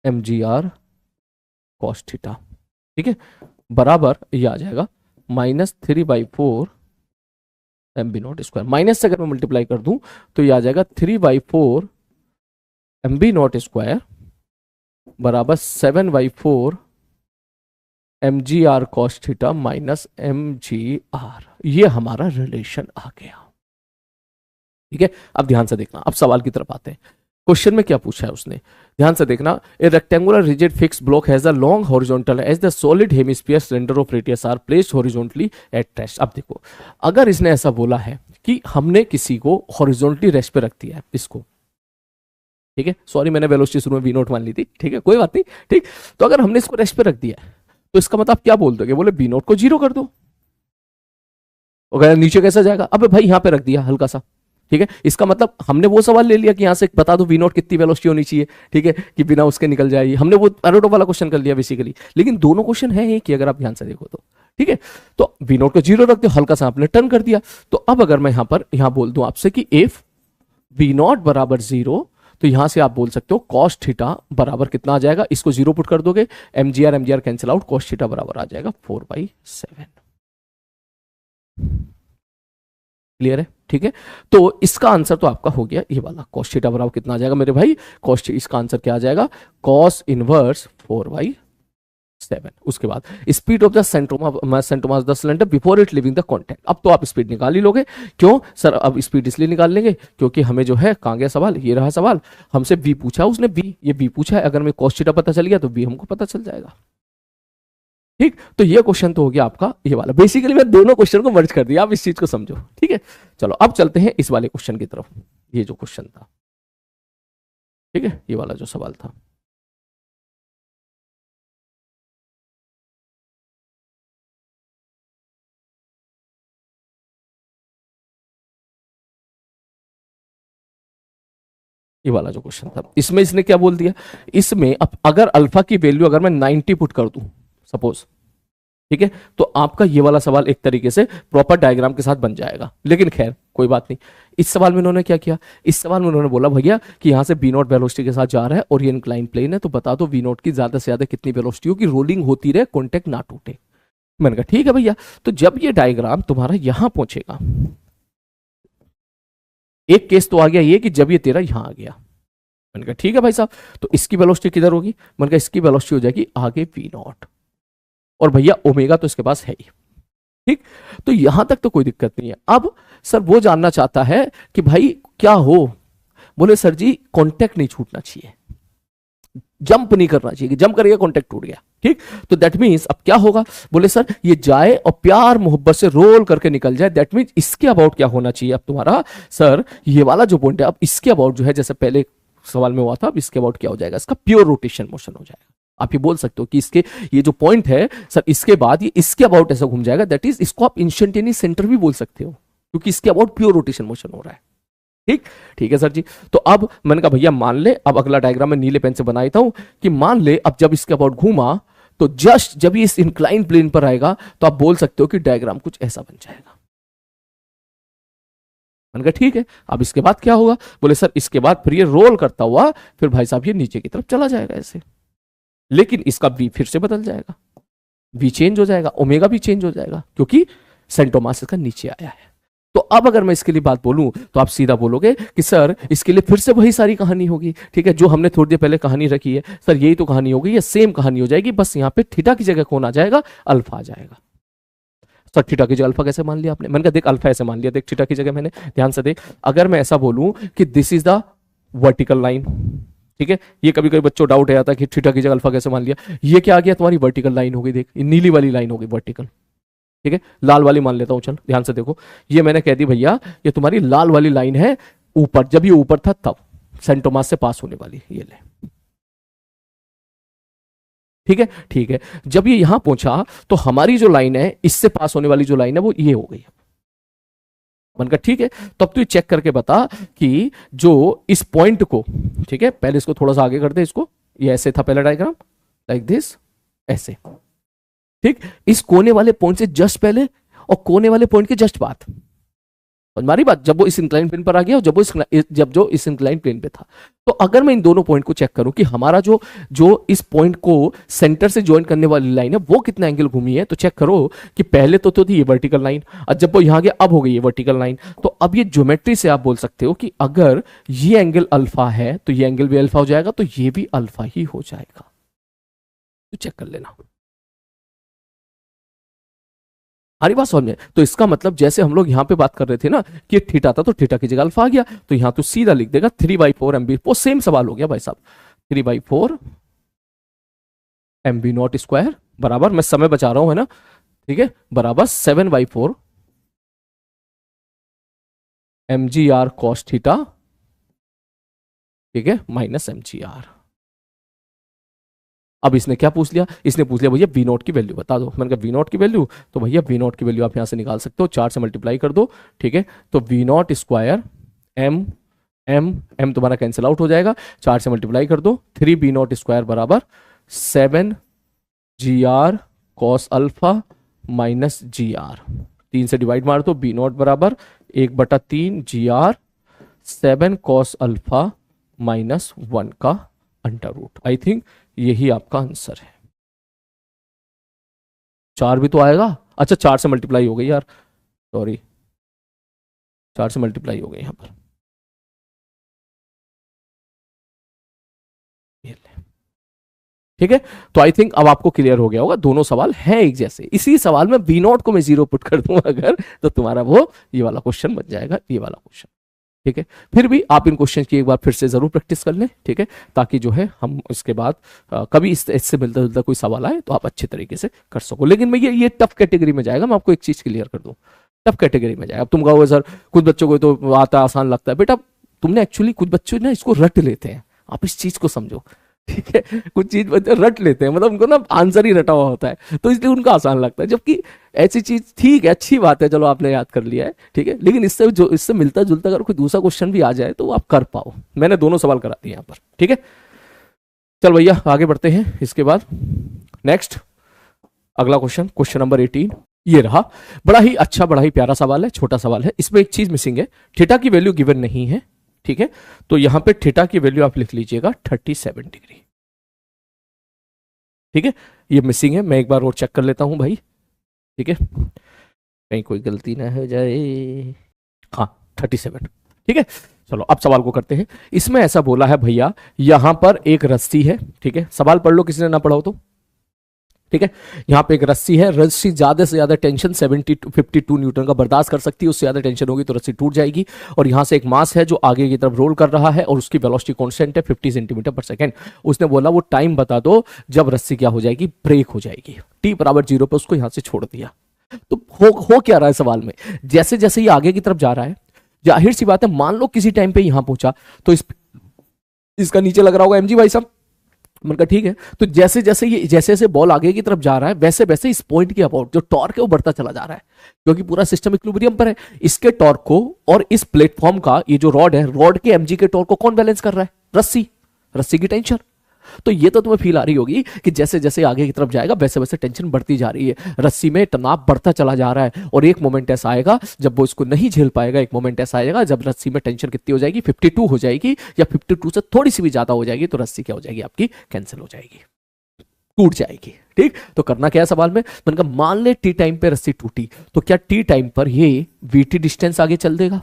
mgr cos थीटा, ठीक है, बराबर ये आ जाएगा -3/4 MB0²। माइनस से अगर मैं मल्टीप्लाई कर दूं तो ये आ जाएगा 3/4 MB0² बराबर 7/4 mgr cos theta minus mgr। ये हमारा रिलेशन आ गया। ठीक है, अब ध्यान से देखना, अब सवाल की तरफ आते हैं। क्वेश्चन में क्या पूछा है उसने, ध्यान से देखना। A rectangular rigid fix block has a long horizontal edge the solid hemisphere cylinder of radius R placed horizontally at rest. अब देखो, अगर इसने ऐसा बोला है कि हमने किसी को हॉरिजॉन्टली रेस्ट पे रख दिया है इसको, ठीक है, सॉरी मैंने वेलोसिटी शुरू में वी नोट मान ली थी, ठीक है कोई बात नहीं, ठीक। तो अगर हमने इसको रेस्ट पे रख दिया है तो इसका मतलब क्या बोल दोगे, बोले बी नोट को 0 कर दो। नीचे कैसे जाएगा, अब भाई यहां पे रख दिया हल्का सा, ठीक है। इसका मतलब हमने वो सवाल ले लिया कि यहां से बता दो वी नोट कितनी वेलोसिटी होनी चाहिए, ठीक है, कि बिना उसके निकल जाएगी। हमने वो पैरेटो वाला क्वेश्चन कर लिया बेसिकली, लेकिन दोनों क्वेश्चन है एक ही अगर आप ध्यान से देखो तो, ठीक है। तो वी नोट को 0 रख दो, हल्का सा आपने टर्न कर दिया। तो अब अगर मैं यहां बोल दूं आपसे कि इफ वी नोट बराबर 0, तो यहां से आप बोल सकते हो कॉस थीटा बराबर कितना आ जाएगा, इसको 0 पुट कर दोगे, MGR cancel out, cos theta बराबर आ जाएगा 4/7। क्लियर है, ठीक है। तो इसका आंसर तो आपका हो गया ये वाला, कॉस थीटा बराबर कितना आ जाएगा मेरे भाई, इसका आंसर क्या आ जाएगा, कॉस इनवर्स 4/7। उसके बाद speed of the centre of mass of the cylinder before it leaving the contact. अब तो आप स्पीड निकाल ही लोगे, क्यों सर, अब स्पीड इसलिए निकाल लेंगे क्योंकि हमें जो है कहां गया सवाल, ये रहा सवाल, हमसे बी पूछा उसने, बी, ये बी पूछा है, अगर हमें कॉस थीटा पता चल गया तो बी हमको पता चल जाएगा। ठीक, तो ये क्वेश्चन तो हो गया आपका ये वाला। बेसिकली मैं दोनों क्वेश्चन को मर्ज कर दिया, आप इस चीज को समझो, ठीक है। चलो अब चलते हैं इस वाले क्वेश्चन की तरफ, ये जो क्वेश्चन था, ठीक है, ये वाला जो सवाल था। ये वाला जो क्वेश्चन था, इसमें इसने क्या बोल दिया, इसमें अब अगर अल्फा की वैल्यू अगर मैं 90 पुट कर दूं सपोज, ठीक है, तो आपका ये वाला सवाल एक तरीके से प्रॉपर डायग्राम के साथ बन जाएगा। लेकिन खैर कोई बात नहीं, इस सवाल में उन्होंने क्या किया, इस सवाल में उन्होंने बोला भैया कि यहां से बी नॉट वेलोसिटी के साथ जा रहा है और ये इंक्लाइन प्लेन है, तो बता दो वी नॉट की ज्यादा से ज्यादा कितनी वेलोसिटी हो कि रोलिंग होती रहे, कॉन्टेक्ट ना टूटे। मैंने कहा ठीक है भैया, तो जब ये डायग्राम तुम्हारा यहां पहुंचेगा, एक केस तो आ गया ये कि जब ये तेरा यहां आ गया, मैंने कहा ठीक है भाई साहब, तो इसकी वेलोसिटी किधर होगी, मैंने कहा इसकी वेलोसिटी हो जाएगी आगे वी नॉट, और भैया ओमेगा तो इसके पास है ही, ठीक। तो यहां तक तो कोई दिक्कत नहीं है। अब सर वो जानना चाहता है कि भाई क्या हो, बोले सर जी कांटेक्ट नहीं छूटना चाहिए, जंप नहीं करना चाहिए, जंप करेगा कांटेक्ट टूट गया, ठीक। तो दैट मींस अब क्या होगा, बोले सर ये जाए और प्यार मोहब्बत से रोल करके निकल जाए, दैट मींस इसके अबाउट क्या होना चाहिए अब तुम्हारा, सर ये वाला जो पॉइंट है, अब इसके अबाउट जो है जैसे पहले सवाल में हुआ था, अब इसके अबाउट क्या हो जाएगा, इसका प्योर रोटेशन मोशन हो जाएगा। आप ये बोल सकते हो कि इसके ये जो पॉइंट है सर, इसके बाद ये इसके अबाउट ऐसा घूम जाएगा, दैट इज इसको आप इंस्टेंटेनियस सेंटर भी बोल सकते हो, क्योंकि इसके अबाउट प्योर रोटेशन मोशन हो रहा है, ठीक। ठीक है सर जी, तो अब मैंने कहा भैया मान ले, अब अगला डायग्राम में नीले पेन से बना देता हूं कि मान ले अब जब इसके अबाउट घूमा तो जस्ट जब ये इस इंक्लाइन प्लेन पर आएगा तो आप बोल सकते हो कि डायग्राम कुछ ऐसा बन जाएगा। मैंने कहा ठीक है, अब इसके बाद क्या होगा, बोले सर इसके बाद फिर ये रोल करता हुआ फिर भाई साहब ये नीचे की तरफ चला जाएगा ऐसे, लेकिन इसका वी फिर से बदल जाएगा, वी चेंज हो जाएगा, ओमेगा भी चेंज हो जाएगा, क्योंकि सेंटर ऑफ मास इसका नीचे आया है। तो अब अगर मैं इसके लिए बात बोलूं तो आप सीधा बोलोगे कि सर इसके लिए फिर से वही सारी कहानी होगी, ठीक है, जो हमने थोड़ी देर पहले कहानी रखी है, सर यही तो कहानी होगी, ये सेम कहानी हो जाएगी, बस यहां पे थीटा की जगह कौन आ जाएगा, अल्फा आ जाएगा। सर थीटा की जगह अल्फा कैसे मान लिया आपने, मैंने कहा देख अल्फा ऐसे मान लिया, देख थीटा की जगह मैंने, ध्यान से देख, अगर मैं ऐसा बोलूं कि this is the vertical line, ठीक है, ये कभी कभी बच्चों डाउट है आता कि थीटा की जगह अल्फा कैसे मान लिया, ये क्या आ गया तुम्हारी वर्टिकल लाइन हो गई, देख ये नीली वाली लाइन हो गई वर्टिकल, ठीक है, लाल वाली मान लेता हूं, चल ध्यान से देखो, ये मैंने कह दी भैया ये तुम्हारी लाल वाली लाइन है ऊपर, जब ये ऊपर था तब सेंटर ऑफ मास से पास होने वाली, ये ले, ठीक है, ठीक है, जब ये यहां पहुंचा तो हमारी जो लाइन है इससे पास होने वाली जो लाइन है वो ये हो गई, मैंने कहा ठीक है, तब तो ये चेक करके बता कि जो इस पॉइंट को, ठीक है, पहले इसको थोड़ा सा आगे कर दे, इसको ये ऐसे था पहला डायग्राम लाइक दिस ऐसे, ठीक, इस कोने वाले पॉइंट से जस्ट पहले और कोने वाले पॉइंट के जस्ट बाद, हमारी बात, जब वो इस इंक्लाइन प्लेन पर आ गया और जब जो इस इंक्लाइन प्लेन पे था, तो अगर मैं इन दोनों पॉइंट को चेक करूं कि हमारा जो जो इस पॉइंट को सेंटर से ज्वाइन करने वाली लाइन है वो कितना एंगल घूमी है, तो चेक करो कि पहले तो थी ये वर्टिकल लाइन, और जब वो यहां गया अब हो गई ये वर्टिकल लाइन। तो अब ये ज्योमेट्री से आप बोल सकते हो कि अगर ये एंगल अल्फा है तो ये एंगल भी अल्फा हो जाएगा, तो ये भी अल्फा ही हो जाएगा। तो चेक कर लेना, हमारी बात समझ में। तो इसका मतलब जैसे हम लोग यहां पे बात कर रहे थे ना कि थीटा था, तो थीटा की जगह अल्फा आ गया, तो यहां तो सीधा लिख देगा 3/4 एमबी, वो सेम सवाल हो गया भाई साहब, 3/4 एमबी नॉट स्क्वायर बराबर, मैं समय बचा रहा हूं है ना, ठीक है, बराबर 7/4 mgr cos थीटा, ठीक है, माइनस mgr। अब इसने क्या पूछ लिया, इसने पूछ लिया भैया वी नॉट की वैल्यू बता दो। मैंने कहा वी नॉट की वैल्यू, तो भैया वी नॉट की वैल्यू आप यहां से निकाल सकते हो, 4 से मल्टीप्लाई कर दो, ठीक है, तो V not square M M M तुम्हारा कैंसिल आउट हो जाएगा, 4 से मल्टीप्लाई कर दो, 3 बी नॉट स्क्वायर बराबर 7 G R cos alpha minus G R, 3 से डिवाइड मार दो, बी नॉट बराबर 1/3 G R 7 cos alpha minus 1 का अंडर रूट। आई थिंक यही आपका आंसर है। 4 भी तो आएगा, अच्छा 4 से मल्टीप्लाई हो गई यार, सॉरी 4 से मल्टीप्लाई हो गई यहां पर, ठीक है। तो आई थिंक अब आपको क्लियर हो गया होगा, दोनों सवाल हैं एक जैसे। इसी सवाल में बी नॉट को मैं 0 पुट कर दूं अगर, तो तुम्हारा वो ये वाला क्वेश्चन बन जाएगा, ये वाला क्वेश्चन, ठीक है। फिर भी आप इन क्वेश्चन की एक बार फिर से जरूर प्रैक्टिस कर लें, ठीक है, ताकि जो है हम इसके बाद कभी इससे मिलता जुलता कोई सवाल आए तो आप अच्छे तरीके से कर सको। लेकिन मैं ये टफ कैटेगरी में जाएगा, मैं आपको एक चीज क्लियर कर दूं, टफ कैटेगरी में जाएगा। अब तुम कहोगे सर कुछ बच्चों को तो आता आसान लगता है, बेटा तुमने एक्चुअली कुछ बच्चे ना इसको रट लेते हैं, आप इस चीज को समझो, ठीक है, कुछ चीज बच्चे रट लेते हैं, मतलब उनको ना आंसर ही रटा हुआ होता है, तो इसलिए उनको आसान लगता है, जबकि ऐसी चीज ठीक है, अच्छी बात है, चलो आपने याद कर लिया है, ठीक है, लेकिन इससे मिलता जुलता अगर कोई दूसरा क्वेश्चन भी आ जाए तो आप कर पाओ। मैंने दोनों सवाल करा दिए यहाँ पर, ठीक है। चल भैया आगे बढ़ते हैं, इसके बाद नेक्स्ट अगला क्वेश्चन, क्वेश्चन नंबर 18 ये रहा। बड़ा ही अच्छा, बड़ा ही प्यारा सवाल है, छोटा सवाल है, इसमें एक चीज मिसिंग है, थीटा की वैल्यू गिवन नहीं है, ठीक है, तो यहां पे थीटा की वैल्यू आप लिख लीजिएगा 37 डिग्री, ठीक है, ये मिसिंग है, मैं एक बार और चेक कर लेता हूं भाई, ठीक है, कहीं कोई गलती ना हो जाए, हाँ 37, ठीक है। चलो अब सवाल को करते हैं। इसमें ऐसा बोला है भैया, यहां पर एक रस्सी है, ठीक है, सवाल पढ़ लो किसी ने ना पढ़ा हो तो, ठीक है, यहां पे एक रस्सी है, रस्सी ज्यादा से ज्यादा टेंशन 70 to 52 न्यूटन का बर्दाश्त कर सकती है, उससे ज्यादा टेंशन होगी तो रस्सी टूट जाएगी, और यहां से एक मास है जो आगे की तरफ रोल कर रहा है और उसकी वेलोसिटी कांस्टेंट है 50 सेंटीमीटर पर सेकंड। उसने बोला वो टाइम बता दो जब रस्सी क्या हो जाएगी, ब्रेक हो जाएगी, t बराबर 0 पर उसको यहां से छोड़ दिया। तो हो क्या रहा है सवाल में, जैसे जैसे ये आगे की तरफ जा रहा है, जाहिर सी बात है मान लो किसी टाइम पे यहां पहुंचा तो इसका नीचे लग रहा होगा mg भाई साहब, मैंने कहा ठीक है, तो जैसे जैसे बॉल आगे की तरफ जा रहा है वैसे वैसे इस पॉइंट के अबाउट जो टॉर्क है वो बढ़ता चला जा रहा है, क्योंकि पूरा सिस्टम इक्विलिब्रियम पर है। इसके टॉर्क को और इस प्लेटफॉर्म का ये जो रॉड है, रॉड के एमजी के टॉर्क को कौन बैलेंस कर रहा है, रस्सी की टेंशन। तो ये तो तुम्हें फील आ रही होगी कि जैसे जैसे आगे की तरफ जाएगा वैसे वैसे टेंशन बढ़ती जा रही है, रस्सी में तनाव बढ़ता चला जा रहा है, और एक मोमेंट ऐसा आएगा जब वो इसको नहीं झेल पाएगा, एक मोमेंट ऐसा आएगा जब रस्सी में टेंशन कितनी हो जाएगी, 52 हो जाएगी, या 52 से थोड़ी सी भी ज्यादा हो जाएगी, तो रस्सी क्या हो जाएगी आपकी, कैंसिल हो जाएगी, टूट जाएगी, ठीक। तो करना क्या है सवाल में, मैंने कहा मान ले टी टाइम पे रस्सी टूटी, तो क्या टी टाइम पर ये वीटी डिस्टेंस आगे चल देगा,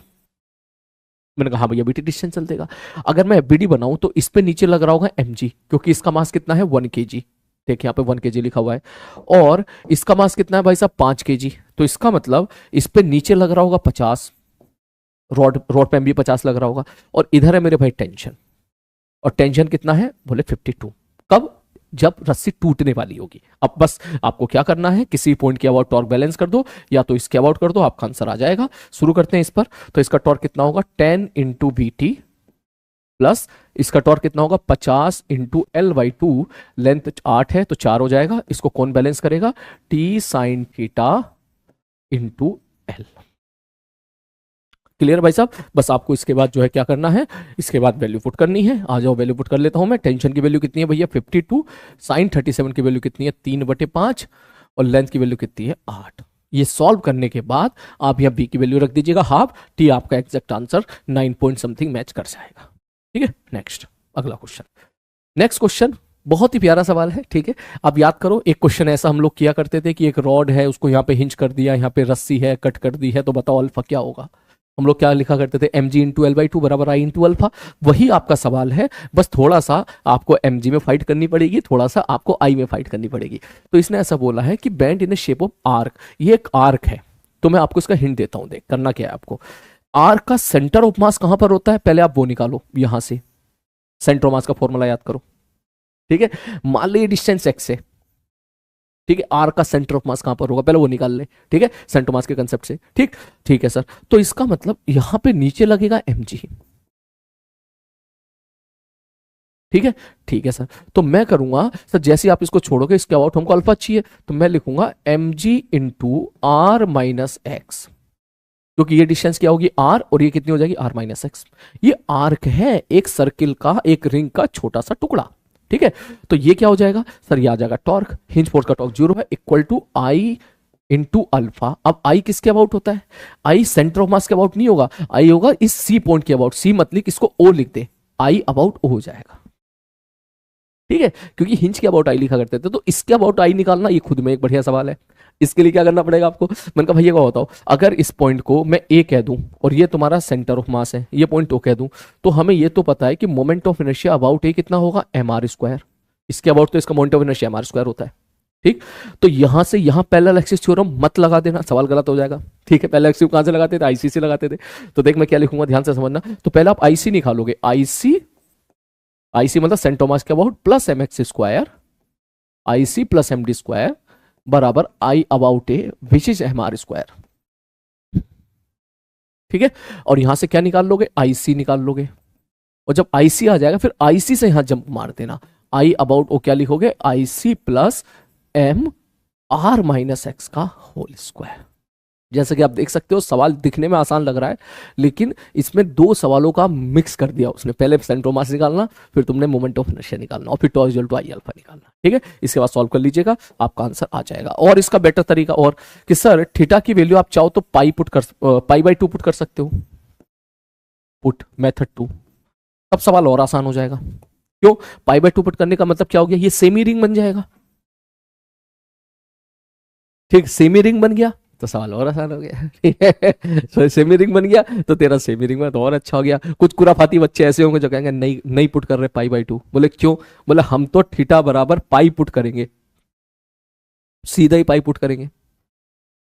मैंने कहा हाँ भैया बीटी डिस्टेंस चल देगा। अगर मैं बीडी बनाऊं तो इस पे नीचे लग रहा होगा mg, क्योंकि इसका मास कितना है 1 kg, देखिए यहाँ पे 1 kg लिखा हुआ है, और इसका मास कितना है भाई साहब 5 kg, तो इसका मतलब इस पे नीचे लग रहा होगा 50, रॉड पे एमबी 50 लग रहा होगा, और इधर है मेरे भाई टेंशन, और टेंशन कितना है बोले 52, कब, जब रस्सी टूटने वाली होगी। अब बस आपको क्या करना है, किसी पॉइंट के अबाउट टॉर्क बैलेंस कर दो, या तो इसके अबाउट कर दो, आपका आंसर आ जाएगा। शुरू करते हैं इस पर, तो इसका टॉर्क कितना होगा 10 इंटू बी टी, प्लस इसका टॉर्क कितना होगा 50 इंटू L/2, लेंथ 8 है तो 4 हो जाएगा, इसको कौन बैलेंस करेगा, T sine theta into L. Clear भाई साहब, बस आपको इसके बाद जो है क्या करना है, इसके बाद वैल्यू पुट करनी है। आ जाओ वैल्यू पुट कर लेता हूं मैं। टेंशन की वैल्यू कितनी है भैया 52, साइन 37 की वैल्यू कितनी है 3/5, और लेंथ की वैल्यू कितनी है 8। ये सॉल्व करने के बाद आप यहाँ बी की वैल्यू रख दीजिएगा हाफ, टी आपका exact answer 9 point something match कर जाएगा। ठीक है, नेक्स्ट अगला क्वेश्चन। नेक्स्ट क्वेश्चन बहुत ही प्यारा सवाल है। ठीक है, अब याद करो एक क्वेश्चन ऐसा हम लोग किया करते थे कि एक रॉड है, उसको यहाँ पे हिंज कर दिया, यहाँ पे रस्सी है कट कर दी है, तो बताओ अल्फा क्या होगा। हम लोग क्या लिखा करते थे, mg into L by two बराबर आई इंटू अल्फा। वही आपका सवाल है, बस थोड़ा सा आपको mg में फाइट करनी पड़ेगी, थोड़ा सा आपको आई में फाइट करनी पड़ेगी। तो इसने ऐसा बोला है कि band in shape of arc, ये एक आर्क है। तो मैं आपको इसका हिंट देता हूं, देख करना क्या है आपको। आर्क का सेंटर ऑफ मास कहां पर होता है, पहले आप वो निकालो यहां से, सेंटर ऑफ मास का फॉर्मूला याद करो। ठीक है, मान लीजिए डिस्टेंस x है। ठीक है, आर का सेंटर ऑफ मास कहां पर होगा, पहले वो निकाल ले। ठीक है, सेंटर ऑफ मास के कंसेप्ट से। ठीक ठीक है सर, तो इसका मतलब यहां पे नीचे लगेगा mg। ठीक है सर, तो मैं करूंगा सर, जैसे आप इसको छोड़ोगे, इसके अबाउट हमको अल्फा चाहिए, तो मैं लिखूंगा mg into R minus X, क्योंकि ये डिस्टेंस क्या होगी r, और ये कितनी हो जाएगी r माइनस एक्स। ये आर्क है एक सर्किल का, एक रिंग का छोटा सा टुकड़ा। ठीक है, तो ये क्या हो जाएगा सर, ये आ जाएगा टॉर्क, हिंज फोर्स का टॉर्क 0 है, equal to I into alpha. अब आई किसके अबाउट होता है, आई सेंटर ऑफ मास के अबाउट नहीं होगा, आई होगा इस सी पॉइंट के अबाउट। सी मतलब इसको ओ लिख दे, आई अबाउट ओ हो जाएगा। ठीक है, क्योंकि हिंज के अबाउट आई लिखा करते थे, तो इसके अबाउट आई निकालना ये खुद में एक बढ़िया सवाल है। इसके लिए क्या करना पड़ेगा आपको, मैंने कहा भैया को बताओ, अगर इस पॉइंट को मैं ए कह दूं और ये तुम्हारा सेंटर ऑफ मास है, ये पॉइंट ओ कह दूं, तो हमें ये तो पता है कि moment of inertia about A कितना होगा, एम आर स्क्वायर। इसके अबाउट तो इसका moment of inertia m are square होता है। ठीक, तो यहां से यहां पैरेलल एक्सिस थ्योरम मत लगा देना, सवाल गलत हो जाएगा। ठीक है, पहले एक्सिस कहां से लगाते थे, आईसी से लगाते थे। तो देख मैं क्या लिखूंगा, ध्यान से समझना। तो पहले आप आईसी निकालोगे, आईसी, आईसी मतलब सेंटर ऑफ मास के about plus M X square, IC plus M D square बराबर I about A which is M are square. ठीक है, और यहां से क्या निकाल लोगे, आईसी निकाल लोगे, और जब आईसी आ जाएगा फिर आईसी से यहां जंप मार देना, आई अबाउट ओ क्या लिखोगे, IC plus M r minus x का होल स्क्वायर। जैसे कि आप देख सकते हो सवाल दिखने में आसान लग रहा है, लेकिन इसमें दो सवालों का मिक्स कर दिया उसने, पहले सेंटर ऑफ मास निकालना, फिर तुमने मोमेंट ऑफ इनर्शिया निकालना, और फिर टॉ इक्वल टू आई अल्फा निकालना। ठीक है, इसके बाद सॉल्व कर लीजिएगा, आपका आंसर आ जाएगा। और इसका बेटर तरीका और कि सर थीटा की वैल्यू आप चाहो तो पाई बाई टू पुट कर सकते हो, पुट मेथड 2, तब सवाल और आसान हो जाएगा। क्यों, पाई बाई टू पुट करने का मतलब क्या हो गया, ये सेमी रिंग बन जाएगा। ठीक, सेमी रिंग बन गया तो सवाल और आसान हो गया। ठीक है, तो सेमी रिंग बन गया तो तेरा सेमी रिंग में तो और अच्छा हो गया। कुछ कुराफाती बच्चे ऐसे होंगे जो कहेंगे नहीं नहीं पुट कर रहे पाई बाई टू। बोले क्यों, बोले हम तो थीटा बराबर पाई पुट करेंगे, सीधा ही पाई पुट करेंगे।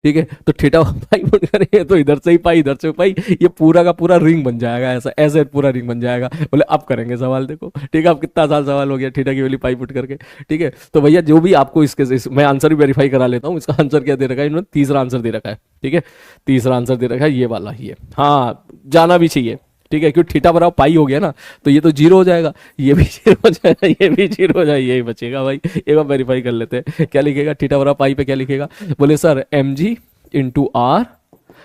ठीक है, तो थीटा पाई पुट करेंगे तो इधर से ही पाई इधर से पाई, ये पूरा का पूरा रिंग बन जाएगा, ऐसा ऐसे पूरा रिंग बन जाएगा। बोले अब करेंगे सवाल, देखो ठीक है, अब कितना आसान सवाल हो गया थीटा की वैल्यू पाई पुट करके। ठीक है, तो भैया जो भी आपको मैं आंसर भी वेरीफाई करा लेता हूँ। इसका आंसर क्या दे रखा है इन्होंने, तीसरा आंसर दे रखा है। ठीक है, तीसरा आंसर दे रखा है ये वाला ही है। हाँ, जाना भी चाहिए। ठीक है, क्योंकि थीटा बराबर पाई हो गया ना, तो ये तो जीरो हो जाएगा, ये भी जीरो हो जाएगा, ये भी जीरो हो जाएगा, यही बचेगा भाई। एक बार वेरीफाई कर लेते हैं, क्या लिखेगा थीटा बराबर पाई पे, क्या लिखेगा, बोले sir m g into r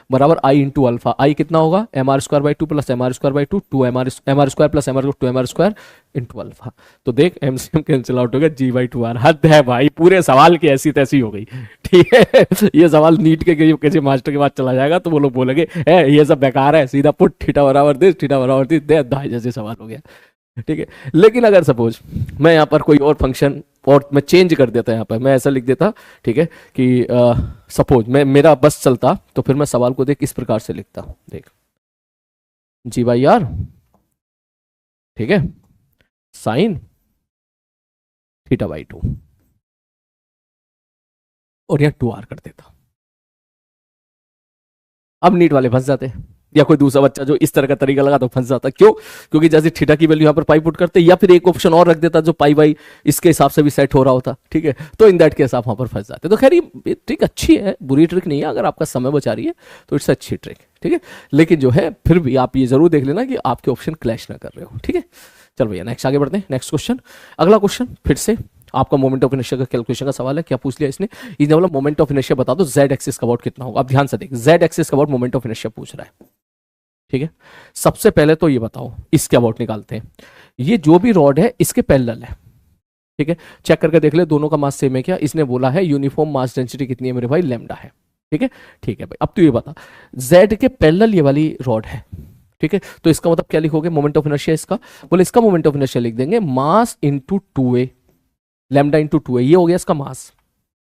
बराबर आई इंटू अल्फा। आई कितना होगा, m are square by two plus M R square by two, two m are square plus M r two m are square into alpha. तो देख MCM cancel out हो गया, जी by two are. हद है भाई, पूरे सवाल की ऐसी तैसी हो गई। ठीक है, ये सवाल नीट के किसी मास्टर के पास चला जाएगा तो वो लोग बोलेंगे ये सब बेकार है, सीधा पुट थीटा बराबर दिस, थीटा बराबर दिस, दे दाई जैसे सवाल हो गया। ठीक है, लेकिन अगर सपोज मैं यहाँ पर कोई और फंक्शन और मैं चेंज कर देता, यहाँ पर मैं ऐसा लिख देता, ठीक है, कि सपोज मैं मेरा बस चलता, तो फिर मैं सवाल को देख इस प्रकार से लिखता, देख जी बाई आर, ठीक है, साइन थीटा बाई टू, और यहाँ 2r कर देता। अब नीट वाले फंस जाते, या कोई दूसरा बच्चा जो इस तरह का तरीका लगा तो फंस जाता। क्यों, क्योंकि जैसे थीटा की वैल्यू यहाँ पर पाई पुट करते, या फिर एक ऑप्शन और रख देता जो पाई बाई इसके हिसाब से भी सेट हो रहा होता। ठीक है, तो इन दैट केस आप वहां पर फंस जाते। तो खैर ये ट्रिक अच्छी है, बुरी ट्रिक नहीं है, अगर आपका समय बचा रही है तो इट्स अच्छी ट्रिक। ठीक है, लेकिन जो है फिर भी आप ये जरूर देख लेना कि आपके ऑप्शन क्लैश ना कर रहे हो। ठीक है, चल भैया नेक्स्ट आगे बढ़ते हैं। नेक्स्ट क्वेश्चन, अगला क्वेश्चन फिर से आपका मोमेंट ऑफ इनर्शिया का कैलकुलेशन का सवाल है। क्या पूछ लिया इसने बोला मोमेंट ऑफ इनर्शिया बता दो जेड एक्सिस का अबाउट कितना होगा। अब ध्यान से देख, जेड एक्सिस का अबाउट मोमेंट ऑफ इनर्शिया पूछ रहा है। ठीक है, सबसे पहले तो ये बताओ इसके अबाउट निकालते हैं। ये जो भी रॉड है इसके पैरेलल है। ठीक है, चेक करके देख ले दोनों का मास सेम है क्या। इसने बोला है यूनिफॉर्म मास डेंसिटी कितनी है मेरे भाई, लैम्डा है। ठीक है, ठीक है भाई। अब तो ये बता, जेड के पैरेलल ये वाली रॉड है, ठीक है, तो इसका मतलब क्या लिखोगे, मोमेंट ऑफ इनर्शिया इसका, बोले इसका मोमेंट ऑफ इनर्शिया लिख देंगे mass into 2a, lambda into 2a, ये हो गया इसका मास,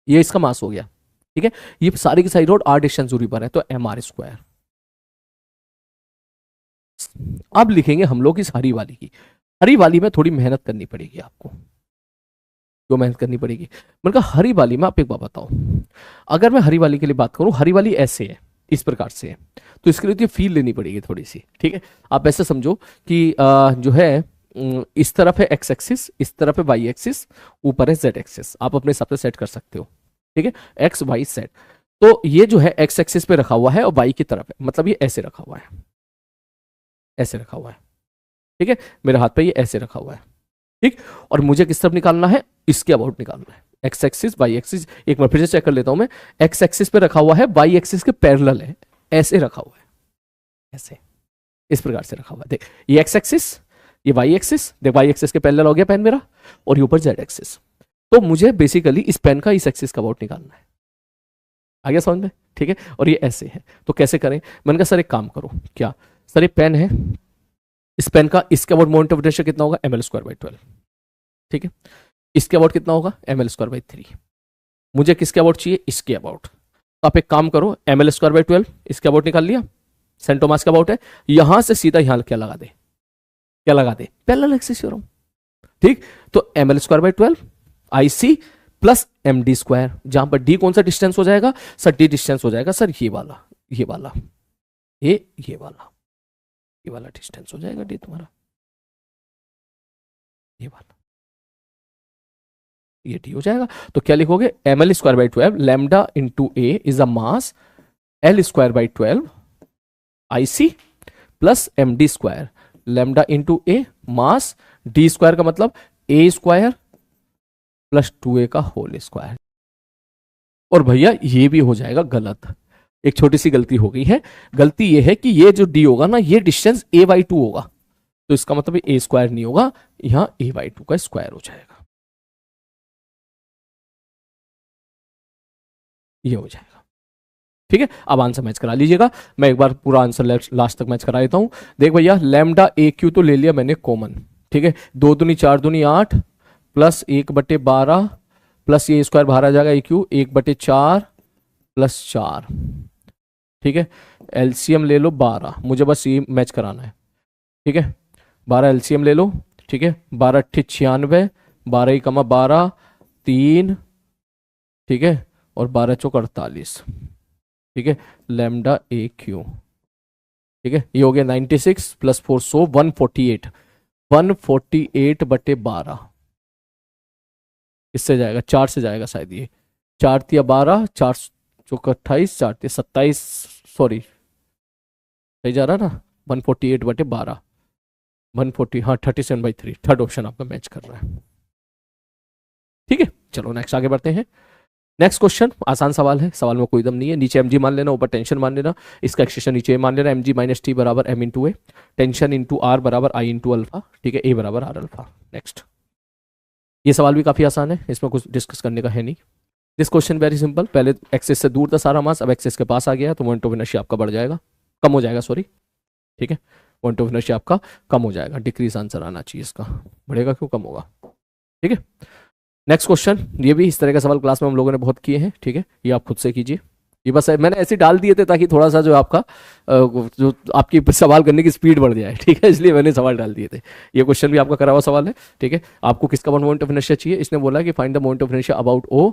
ये इसका मास हो गया, ठीक है। ये सारी की सारी रोड r डिस्टेंस दूरी पर है, तो mr²। अब लिखेंगे हम लोग इस हरी वाली की, हरी वाली में थोड़ी मेहनत करनी पड़ेगी आपको, क्यों मेहनत करनी पड़ेगी, मैंने कहा हरी वाली में आप एक बात बताओ, अगर मैं हरी वाली के लिए बात करूं, हरी वाली ऐसे है, इस प्रकार से है, तो इसके लिए तो फील लेनी पड़ेगी थोड़ी सी, ठीक है। आप ऐसे समझो कि जो है इस तरफ है एक्स एक्सिस, इस तरफ है वाई एक्सिस, ऊपर है जेड एक्सिस, आप अपने हिसाब से सेट कर सकते हो, ठीक है, एक्स वाई सेट। तो ये जो है एक्स एक्सिस पे रखा हुआ है और वाई की तरफ है, मतलब ये ऐसे रखा हुआ है, ऐसे रखा हुआ है, ठीक है, मेरे हाथ पे ये ऐसे रखा हुआ है, ठीक। और मुझे किस तरफ निकालना है, इसके अबाउट निकालना है, एक्स एक्सिस वाई एक्सिस, एक बार फिर से चेक कर लेता हूं मैं, एक्स एक्सिस पे रखा हुआ है, वाई एक्सिस के पैरेलल है, ऐसे रखा हुआ है, ऐसे इस प्रकार से रखा हुआ है, देख ये एक्स एक्सिस, ये वाई एक्सिस, देख वाई एक्सिस के पैरेलल हो गया पेन मेरा, और ये ऊपर जेड एक्सिस। तो मुझे बेसिकली इस पेन का इस एक्सिस का अबाउट निकालना है, आ गया समझ में, ठीक है। और ये ऐसे है, तो कैसे करें, मैंने कहा सर एक काम करो, क्या सर, ये पेन है, इस पेन का इसके अबाउट मोमेंट ऑफ इनर्शिया कितना होगा, ml²/12, ठीक है। इसके अबाउट कितना होगा, ml²/3। मुझे किसके अबाउट चाहिए, इसके अबाउट, तो आप एक काम करो, ml²/12 इसके अबाउट निकाल लिया, सेंटर मास का अबाउट है, यहां से सीधा यहां क्या लगा दे, क्या लगा दे, पैरेलल एक्सिस थ्योरम, ठीक। तो ml²/12 IC प्लस md², जहां पर d कौन सा डिस्टेंस हो जाएगा सर, d डिस्टेंस हो जाएगा सर ये वाला, ये वाला, ये वाला, ये वाला डिस्टेंस हो जाएगा d तुम्हारा, ये वाला, ये d हो जाएगा। तो क्या लिखोगे, ml²/12 lambda into a is a mass l²/12 IC plus md², lambda into a mass d² का मतलब a² प्लस 2a का होल स्क्वायर। और भैया ये भी हो जाएगा गलत, एक छोटी सी गलती हो गई है, गलती ये है कि ये जो d होगा ना, ये डिस्टेंस a/2 होगा, तो इसका मतलब a² नहीं होगा, यहां a/2 का स्क्वायर हो जाएगा, ये हो जाएगा, ठीक है। अब आंसर मैच करा लीजिएगा, मैं एक बार पूरा आंसर लास्ट तक मैच करा देता हूं। देख भैया, लैम्डा AQ तो ले लिया मैंने कॉमन, ठीक है, 2 दूनी 4 दूनी 8 प्लस 1/12 प्लस ये स्क्वायर बाहर आ जाएगा AQ 1/4 प्लस 4, ठीक है। एलसीएम ले लो 12, मुझे बस ये मैच कराना है, ठीक है, 12 एलसीएम ले लो, ठीक है, 12 × 96, 12 12 3, ठीक है, और 12 × 48, ठीक है, लैम्डा AQ, ठीक है, ये हो गया 96 प्लस 4 100 148, 148/12, इससे जाएगा 4 से जाएगा शायद, ये 4 × 12 4 × 28 4 × 27, सॉरी सही जा रहा ना, 148/12 140, हाँ 37/3, थर्ड ऑप्शन आपका मैच कर रहा है, ठीक है। चलो नेक्स्ट आगे बढ़ते हैं। नेक्स्ट क्वेश्चन आसान सवाल है, सवाल में कोई दम नहीं है, नीचे mg मान लेना, ऊपर टेंशन मान लेना, इसका एक्सप्रेशन नीचे मान लेना, mg - t बराबर m × a, tension into r बराबर i × अल्फा, ठीक है, a बराबर r अल्फा। नेक्स्ट, ये सवाल भी काफी आसान है, इसमें कुछ डिस्कस करने का है नहीं। दिस क्वेश्चन वेरी सिंपल, पहले एक्सिस से दूर था सारा मास, अब एक्सिस के पास आ गया तो मोमेंट ऑफ इनर्शिया आपका बढ़ जाएगा, कम हो जाएगा, सॉरी, ठीक है, मोमेंट ऑफ इनर्शिया आपका कम हो जाएगा, डिक्रीज आंसर आना चाहिए इसका, बढ़ेगा क्यों, कम होगा, ठीक है। नेक्स्ट क्वेश्चन, ये भी इस तरह का सवाल क्लास में हम लोगों ने बहुत किए हैं, ठीक है, ये आप खुद से कीजिए, ये बस मैंने ऐसे डाल दिए थे ताकि थोड़ा सा जो आपका जो आपकी सवाल करने की स्पीड बढ़ जाए, ठीक है, इसलिए मैंने सवाल डाल दिए थे। ये क्वेश्चन भी आपका करा हुआ सवाल है, ठीक है। आपको किसका मोमेंट ऑफ इनर्शिया चाहिए, इसने बोला कि find the moment of inertia about O,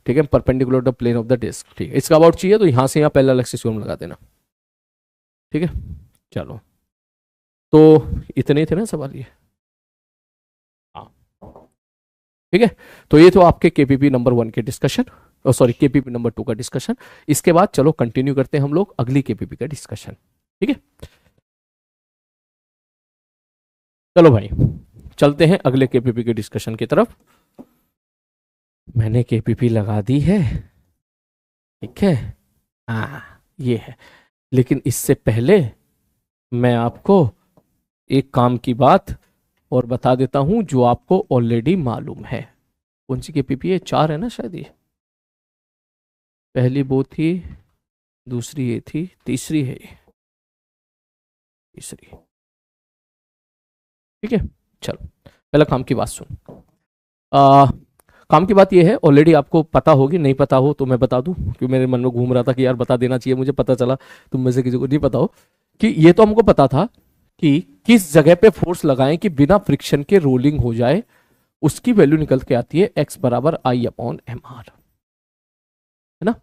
ठीक है, perpendicular the plane of the disc, ठीक है, इसका अबाउट चाहिए तो यहाँ से यहाँ पैरेलल एक्सिस लगा देना, ठीक है। चलो, तो इतने ही थे ना सवाल ये, हाँ, ठीक है। तो ये तो आपके केपीपी नंबर 1 के डिस्कशन, सॉरी केपीपी नंबर 2 का डिस्कशन। इसके बाद चलो कंटिन्यू करते हैं हम लोग अगली केपीपी का डिस्कशन, ठीक है। चलो भाई चलते हैं अगले केपीपी के डिस्कशन की तरफ। मैंने केपीपी लगा दी है, ठीक है, हाँ ये है, लेकिन इससे पहले मैं आपको एक काम की बात और बता देता हूं जो आपको ऑलरेडी मालूम है। कौन सी केपीपी है, 4 है ना शायद, ये पहली वो थी दूसरी ये थी, तीसरी है ये, तीसरी। ठीक है, चलो पहला काम की बात सुन। काम की बात ये है, ऑलरेडी आपको पता होगी, नहीं पता हो तो मैं बता दूं, क्योंकि मेरे मन में घूम रहा था कि यार बता देना चाहिए, मुझे पता चला तुम में से किसी को नहीं पता हो, कि ये तो हमको पता था कि किस जगह पे फोर्स लगाएं कि बिना फ्रिक्शन के रोलिंग हो जाए। उसकी वैल्यू निकल के आती है x बराबर आई अपॉन एम आर, है ना।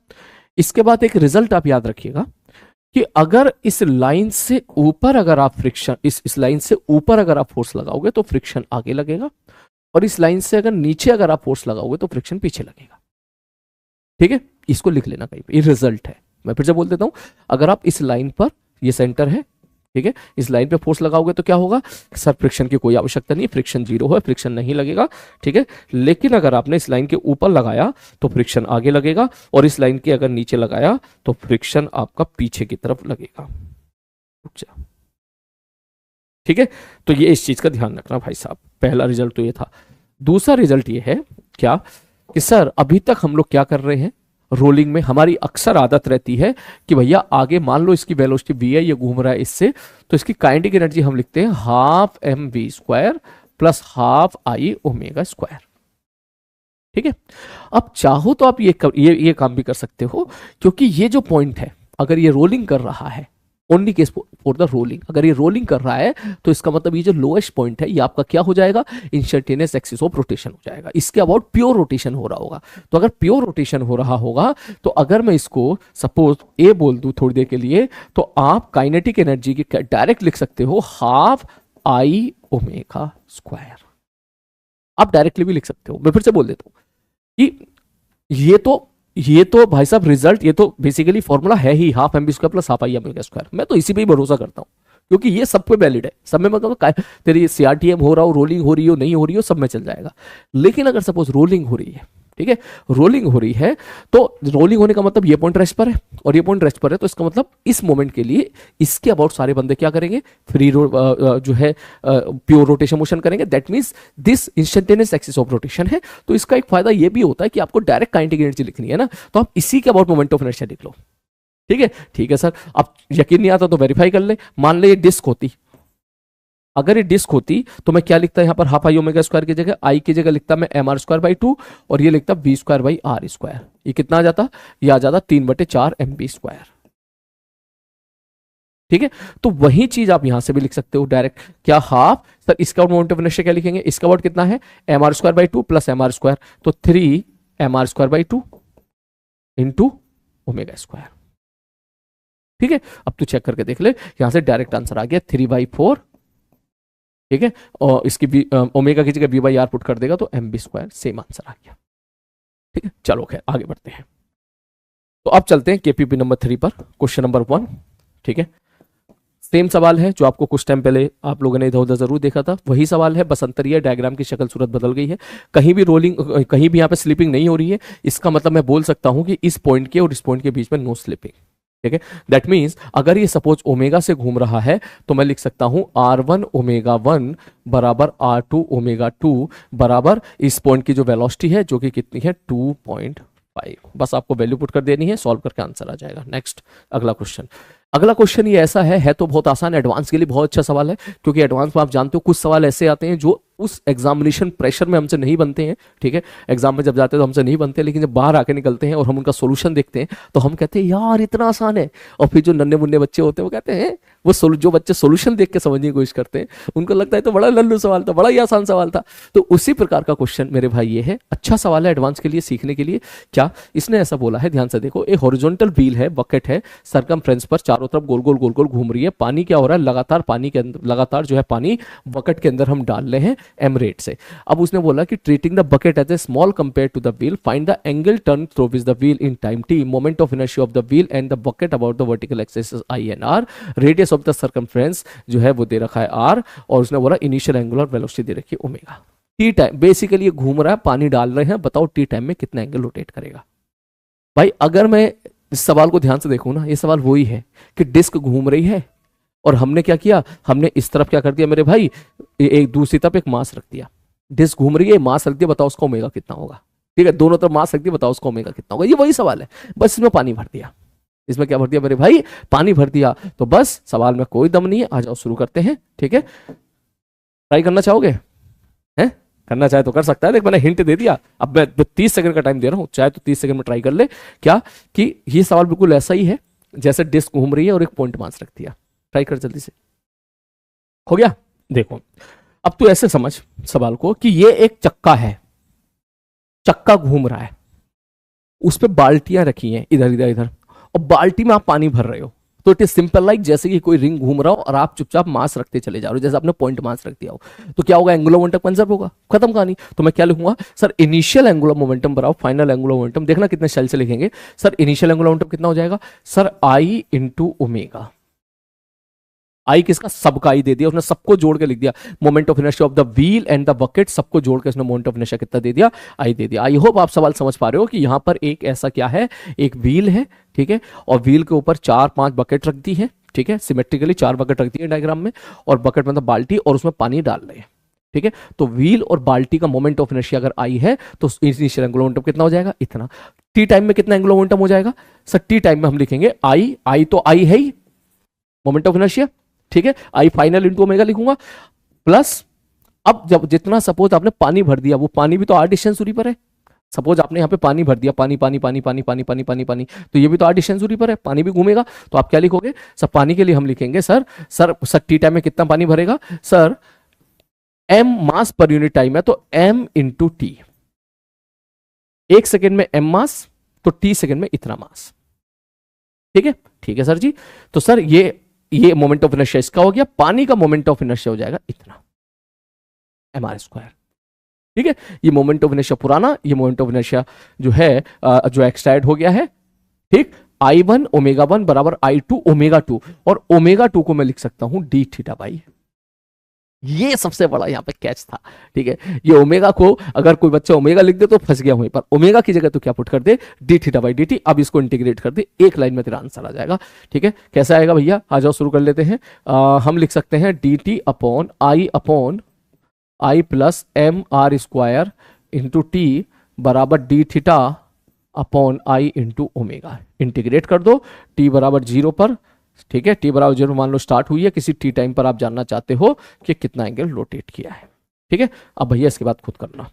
इसके बाद एक रिजल्ट आप याद रखिएगा कि अगर इस लाइन से ऊपर अगर आप फ्रिक्शन, इस लाइन से ऊपर अगर आप फोर्स लगाओगे तो फ्रिक्शन आगे लगेगा, और इस लाइन से अगर नीचे अगर आप फोर्स लगाओगे तो फ्रिक्शन पीछे लगेगा। ठीक है, इसको लिख लेना कहीं पे, ये रिजल्ट है। मैं फिर से बोल देता हूं, अगर आप इस लाइन पर, ये सेंटर है, ठीक है, इस लाइन पे फोर्स लगाओगे तो क्या होगा सर, फ्रिक्शन की कोई आवश्यकता नहीं है, फ्रिक्शन जीरो है, फ्रिक्शन नहीं लगेगा। ठीक है, लेकिन अगर आपने इस लाइन के ऊपर लगाया तो फ्रिक्शन आगे लगेगा, और इस लाइन के अगर नीचे लगाया तो फ्रिक्शन आपका पीछे की तरफ लगेगा। ठीक है, तो ये इस चीज का ध्यान रखना भाई साहब। पहला रिजल्ट तो ये था। दूसरा रिजल्ट ये है क्या कि सर अभी तक हम लोग क्या कर रहे हैं, रोलिंग में हमारी अक्सर आदत रहती है कि भैया आगे मान लो इसकी वेलोसिटी v है, ये घूम रहा है इससे, तो इसकी काइनेटिक एनर्जी हम लिखते हैं half M we square plus half I omega square. ठीक है, अब चाहो तो आप ये काम भी कर सकते हो, क्योंकि ये जो पॉइंट है अगर ये रोलिंग कर रहा है, only case for the rolling, अगर ये रोलिंग कर रहा है तो इसका मतलब ये जो लोएस्ट पॉइंट है ये आपका क्या हो जाएगा, इंस्टेंटेनियस एक्सिस ऑफ रोटेशन हो जाएगा। इसके अबाउट प्योर रोटेशन हो रहा होगा। तो अगर प्योर रोटेशन हो रहा होगा तो अगर मैं इसको सपोज ए बोल दूं थोड़ी देर के लिए, तो आप काइनेटिक एनर्जी की डायरेक्ट लिख सकते हो हाफ आई ओमेगा स्क्वायर। आप डायरेक्टली भी लिख सकते हो। मैं फिर से बोल देता हूं कि ये तो भाई साहब रिजल्ट, ये तो बेसिकली फॉर्मूला है ही, half M B square plus half I M square. मैं तो इसी पे ही भरोसा करता हूं, क्योंकि ये सब पे वैलिड है, सब में मतलब तेरी सीआरटीएम हो रहा हो, रोलिंग हो रही हो, नहीं हो रही हो, सब में चल जाएगा। लेकिन अगर सपोज रोलिंग हो रही है, ठीक है, रोलिंग हो रही है, तो रोलिंग होने का मतलब ये पॉइंट रेस्ट पर है और ये पॉइंट रेस्ट पर है, तो इसका मतलब इस मोमेंट के लिए इसके अबाउट सारे बंदे क्या करेंगे, फ्री जो है प्योर रोटेशन मोशन करेंगे। That means this instantaneous axis of rotation है। तो इसका एक फायदा ये भी होता है कि आपको डायरेक्ट काइनेटिक एनर्जी लिखनी है ना, तो आप इसी के अबाउट मोमेंट ऑफ इनर्शिया लिख लो। ठीक है सर, अब यकीन नहीं आता तो वेरीफाई कर ले। मान ले ये डिस्क होती, अगर ये डिस्क होती तो मैं क्या लिखता यहां पर, हाफ आई ओमेगा स्क्वायर की जगह आई की जगह लिखता मैं एम आर स्क्वायर बाई 2, और ये लिखता b square by r square. ये कितना आ जाता, ये आ जाता 3/4 एम बी स्क्वायर। ठीक है, तो वही चीज आप यहां से भी लिख सकते हो डायरेक्ट। क्या हाफ, सर इसका मोमेंट ऑफ इनर्शिया क्या लिखेंगे, इसका अबाउट कितना है, m are square by 2 plus M R square, तो 3 m are square by 2 into omega square. ठीक है, अब तू चेक करके देख ले, यहां से डायरेक्ट आंसर आ गया 3/4। ठीक है, और इसकी ओमेगा की जगह बी बाई आर पुट कर देगा तो M B square, same answer आ गया। ठीक है, चलो खैर आगे बढ़ते हैं। तो अब चलते हैं केपीपी नंबर 3 पर, क्वेश्चन नंबर 1। ठीक है, सेम सवाल है जो आपको कुछ टाइम पहले आप लोगों ने इधर उधर जरूर देखा था, वही सवाल है, बस अंतर यह डायग्राम की शक्ल सूरत बदल गई है। कहीं भी रोलिंग, कहीं भी यहाँ पे स्लिपिंग नहीं हो रही है। इसका मतलब मैं बोल सकता हूं कि इस पॉइंट के और इस पॉइंट के बीच में नो स्लिपिंग। ठीक है, दैट मीन्स अगर ये सपोज ओमेगा से घूम रहा है तो मैं लिख सकता हूं R1 ओमेगा 1 बराबर R2 ओमेगा 2 बराबर इस पॉइंट की जो वेलोसिटी है जो कि कितनी है 2.5। बस आपको वैल्यू पुट कर देनी है, सॉल्व करके आंसर आ जाएगा। नेक्स्ट अगला क्वेश्चन। अगला क्वेश्चन ये ऐसा है तो बहुत आसान, एडवांस के लिए बहुत अच्छा सवाल है, क्योंकि एडवांस में आप जानते हो कुछ सवाल ऐसे आते हैं जो उस एग्जामिनेशन प्रेशर में हमसे नहीं बनते हैं। ठीक है, एग्जाम में जब जाते हैं तो हमसे नहीं बनते, लेकिन जब बाहर आके निकलते हैं और हम उनका सोल्यूशन देखते हैं तो हम कहते हैं यार इतना आसान है। और फिर जो नन्हे मुन्ने बच्चे होते हैं वो कहते हैं, वो जो बच्चे सोल्यूशन देख के समझने की कोशिश करते हैं उनको लगता है तो बड़ा लल्लू सवाल था, बड़ा ही आसान सवाल था। तो उसी प्रकार का क्वेश्चन मेरे भाई ये है, अच्छा सवाल है एडवांस के लिए, सीखने के लिए। क्या इसने ऐसा बोला है, ध्यान से देखो, एक हॉरिजॉन्टल व्हील है, बकेट है, सरकमफ्रेंस पर चारों तरफ गोल गोल गोल गोल घूम रही है। पानी क्या हो रहा है, लगातार पानी के अंदर, लगातार जो है पानी बकेट के अंदर हम डाल रहे हैं एम रेट से। अब उसने बोला कि treating the bucket as a small compare to the wheel, find the angle turn through with the wheel in time t, moment of inertia of the wheel and the bucket about the vertical axis I and R, radius of the circumference जो है वो दे रखा है r, और उसने बोला initial angular velocity दे रखी है ओमेगा। टी टाइम बेसिकली ये घूम रहा है, पानी डाल रहे हैं, बताओ टी टाइम में कितना एंगल रोटेट करेगा। भाई अगर मैं इस सवाल को ध्यान से देखूं ना, ये सवाल वही है कि डिस्क घूम रही है और हमने क्या किया, हमने इस तरफ क्या कर दिया मेरे भाई, एक दूसरी तरफ एक मास रख दिया। डिस्क घूम रही है, मास रख दिया, बताओ उसका ओमेगा कितना होगा। ठीक है, दोनों तरफ मास रख दिया, बताओ उसका ओमेगा कितना होगा। ये वही सवाल है, बस इसमें पानी भर दिया। इसमें क्या भर दिया मेरे भाई, पानी भर दिया। तो बस सवाल में कोई दम नहीं है, आ जाओ शुरू करते हैं। ठीक है, ट्राई करना चाहोगे? हैं, करना चाहे तो कर सकता है, देख मैंने हिंट दे दिया। अब मैं 30 सेकंड का टाइम दे रहा हूं, चाहे तो 30 सेकंड में ट्राई कर ले। क्या कि ये सवाल बिल्कुल ऐसा ही है जैसे डिस्क घूम रही है और एक पॉइंट मास रख दिया। ट्राई कर जल्दी से। हो गया? देखो अब तू ऐसे समझ सवाल को कि ये एक चक्का है, चक्का घूम रहा है, उस पर बाल्टियां रखी हैं इधर इधर इधर, और बाल्टी में आप पानी भर रहे हो। तो इट इज सिंपल लाइक जैसे कि कोई रिंग घूम रहा हो और आप चुपचाप मास रखते चले जा रहे हो, जैसे आपने पॉइंट मास रख दिया हो। तो क्या होगा, एंगुलर मोमेंटम कंजर्व होगा, खत्म कहानी। तो मैं क्या लिखूंगा सर, इनिशियल एंगुलर मोमेंटम बराबर फाइनल एंगुलर मोमेंटम। देखना कितने शैल से लिखेंगे सर, इनिशियल एंगुलर मोमेंटम कितना हो जाएगा सर, आई इंटू ओमेगा। आई किसका, सबका आई दे दिया उसने, सबको जोड़ के लिख दिया। Moment of inertia of the wheel and the bucket, सबको जोड़ के उसने मोमेंट ऑफ इनर्शिया कितना दे दिया, आई दे दिया। आई होप आप सवाल समझ पा रहे हो कि यहां पर एक ऐसा क्या है, एक व्हील है, ठीक है, और व्हील के ऊपर 4-5 बकेट रख दी है, ठीक है, सिमेट्रिकली 4 बकेट रख दी है डायग्राम में, और बकेट मतलब बाल्टी, और उसमें पानी डाल रहे हैं। ठीक है, तो व्हील और बाल्टी का मोमेंट ऑफ इनर्शिया अगर आई है तो इनिशियल एंगुलर मोमेंटम कितना हो जाएगा, इतना। टी टाइम में कितना एंगुलर मोमेंटम हो जाएगा सर, टी टाइम में हम लिखेंगे आई, आई तो आई है ही मोमेंट ऑफ इनर्शिया, ठीक है, आई फाइनल इंटू ओमेगा लिखूंगा, प्लस अब जब जितना सपोज आपने पानी भर दिया, वो पानी भी तो आर डिस्टेंस दूरी पर है। सपोज आपने यहाँ पे पानी भर दिया, पानी पानी पानी पानी पानी पानी पानी पानी, तो ये भी तो आर डिस्टेंस दूरी पर है, पानी भी घूमेगा। तो आप क्या लिखोगे सर, पानी के लिए हम लिखेंगे सर, सर टी टाइम में कितना पानी भरेगा सर, एम मास पर यूनिट टाइम है तो एम इंटू टी। 1 सेकेंड में एम मास, तो टी सेकेंड में इतना मास। ठीक है, ठीक है सर जी। तो सर ये मोमेंट ऑफ इनर्शिया इसका हो गया, पानी का मोमेंट ऑफ इनर्शिया हो जाएगा इतना, mr²। ठीक है, ये मोमेंट ऑफ इनर्शिया पुराना, ये मोमेंट ऑफ इनर्शिया जो है जो एक्सट्राइड हो गया है। ठीक, I1 ω1 बराबर I2 ω2, और ω2 को मैं लिख सकता हूं डी थीटा बाई। ये सबसे बड़ा यहां पे कैच था। ठीक है, ये ओमेगा को अगर कोई बच्चा ओमेगा लिख दे तो फंस गया वहीं पर, ओमेगा की जगह तो क्या पुट कर दे, D theta by D T. अब इसको इंटीग्रेट कर दे, एक लाइन में तेरा आंसर आ जाएगा। ठीक है, कैसा आएगा भैया, आ जाओ शुरू कर लेते हैं। हम लिख सकते हैं D T upon I plus M R square into T बराबर D theta upon I into omega. Integrate कर दो टी बराबर 0 पर। ठीक है, टी बराबर 0 मान लो स्टार्ट हुई है, किसी टी टाइम पर आप जानना चाहते हो कि कितना एंगल रोटेट किया है। ठीक है, अब भैया इसके बाद खुद करना।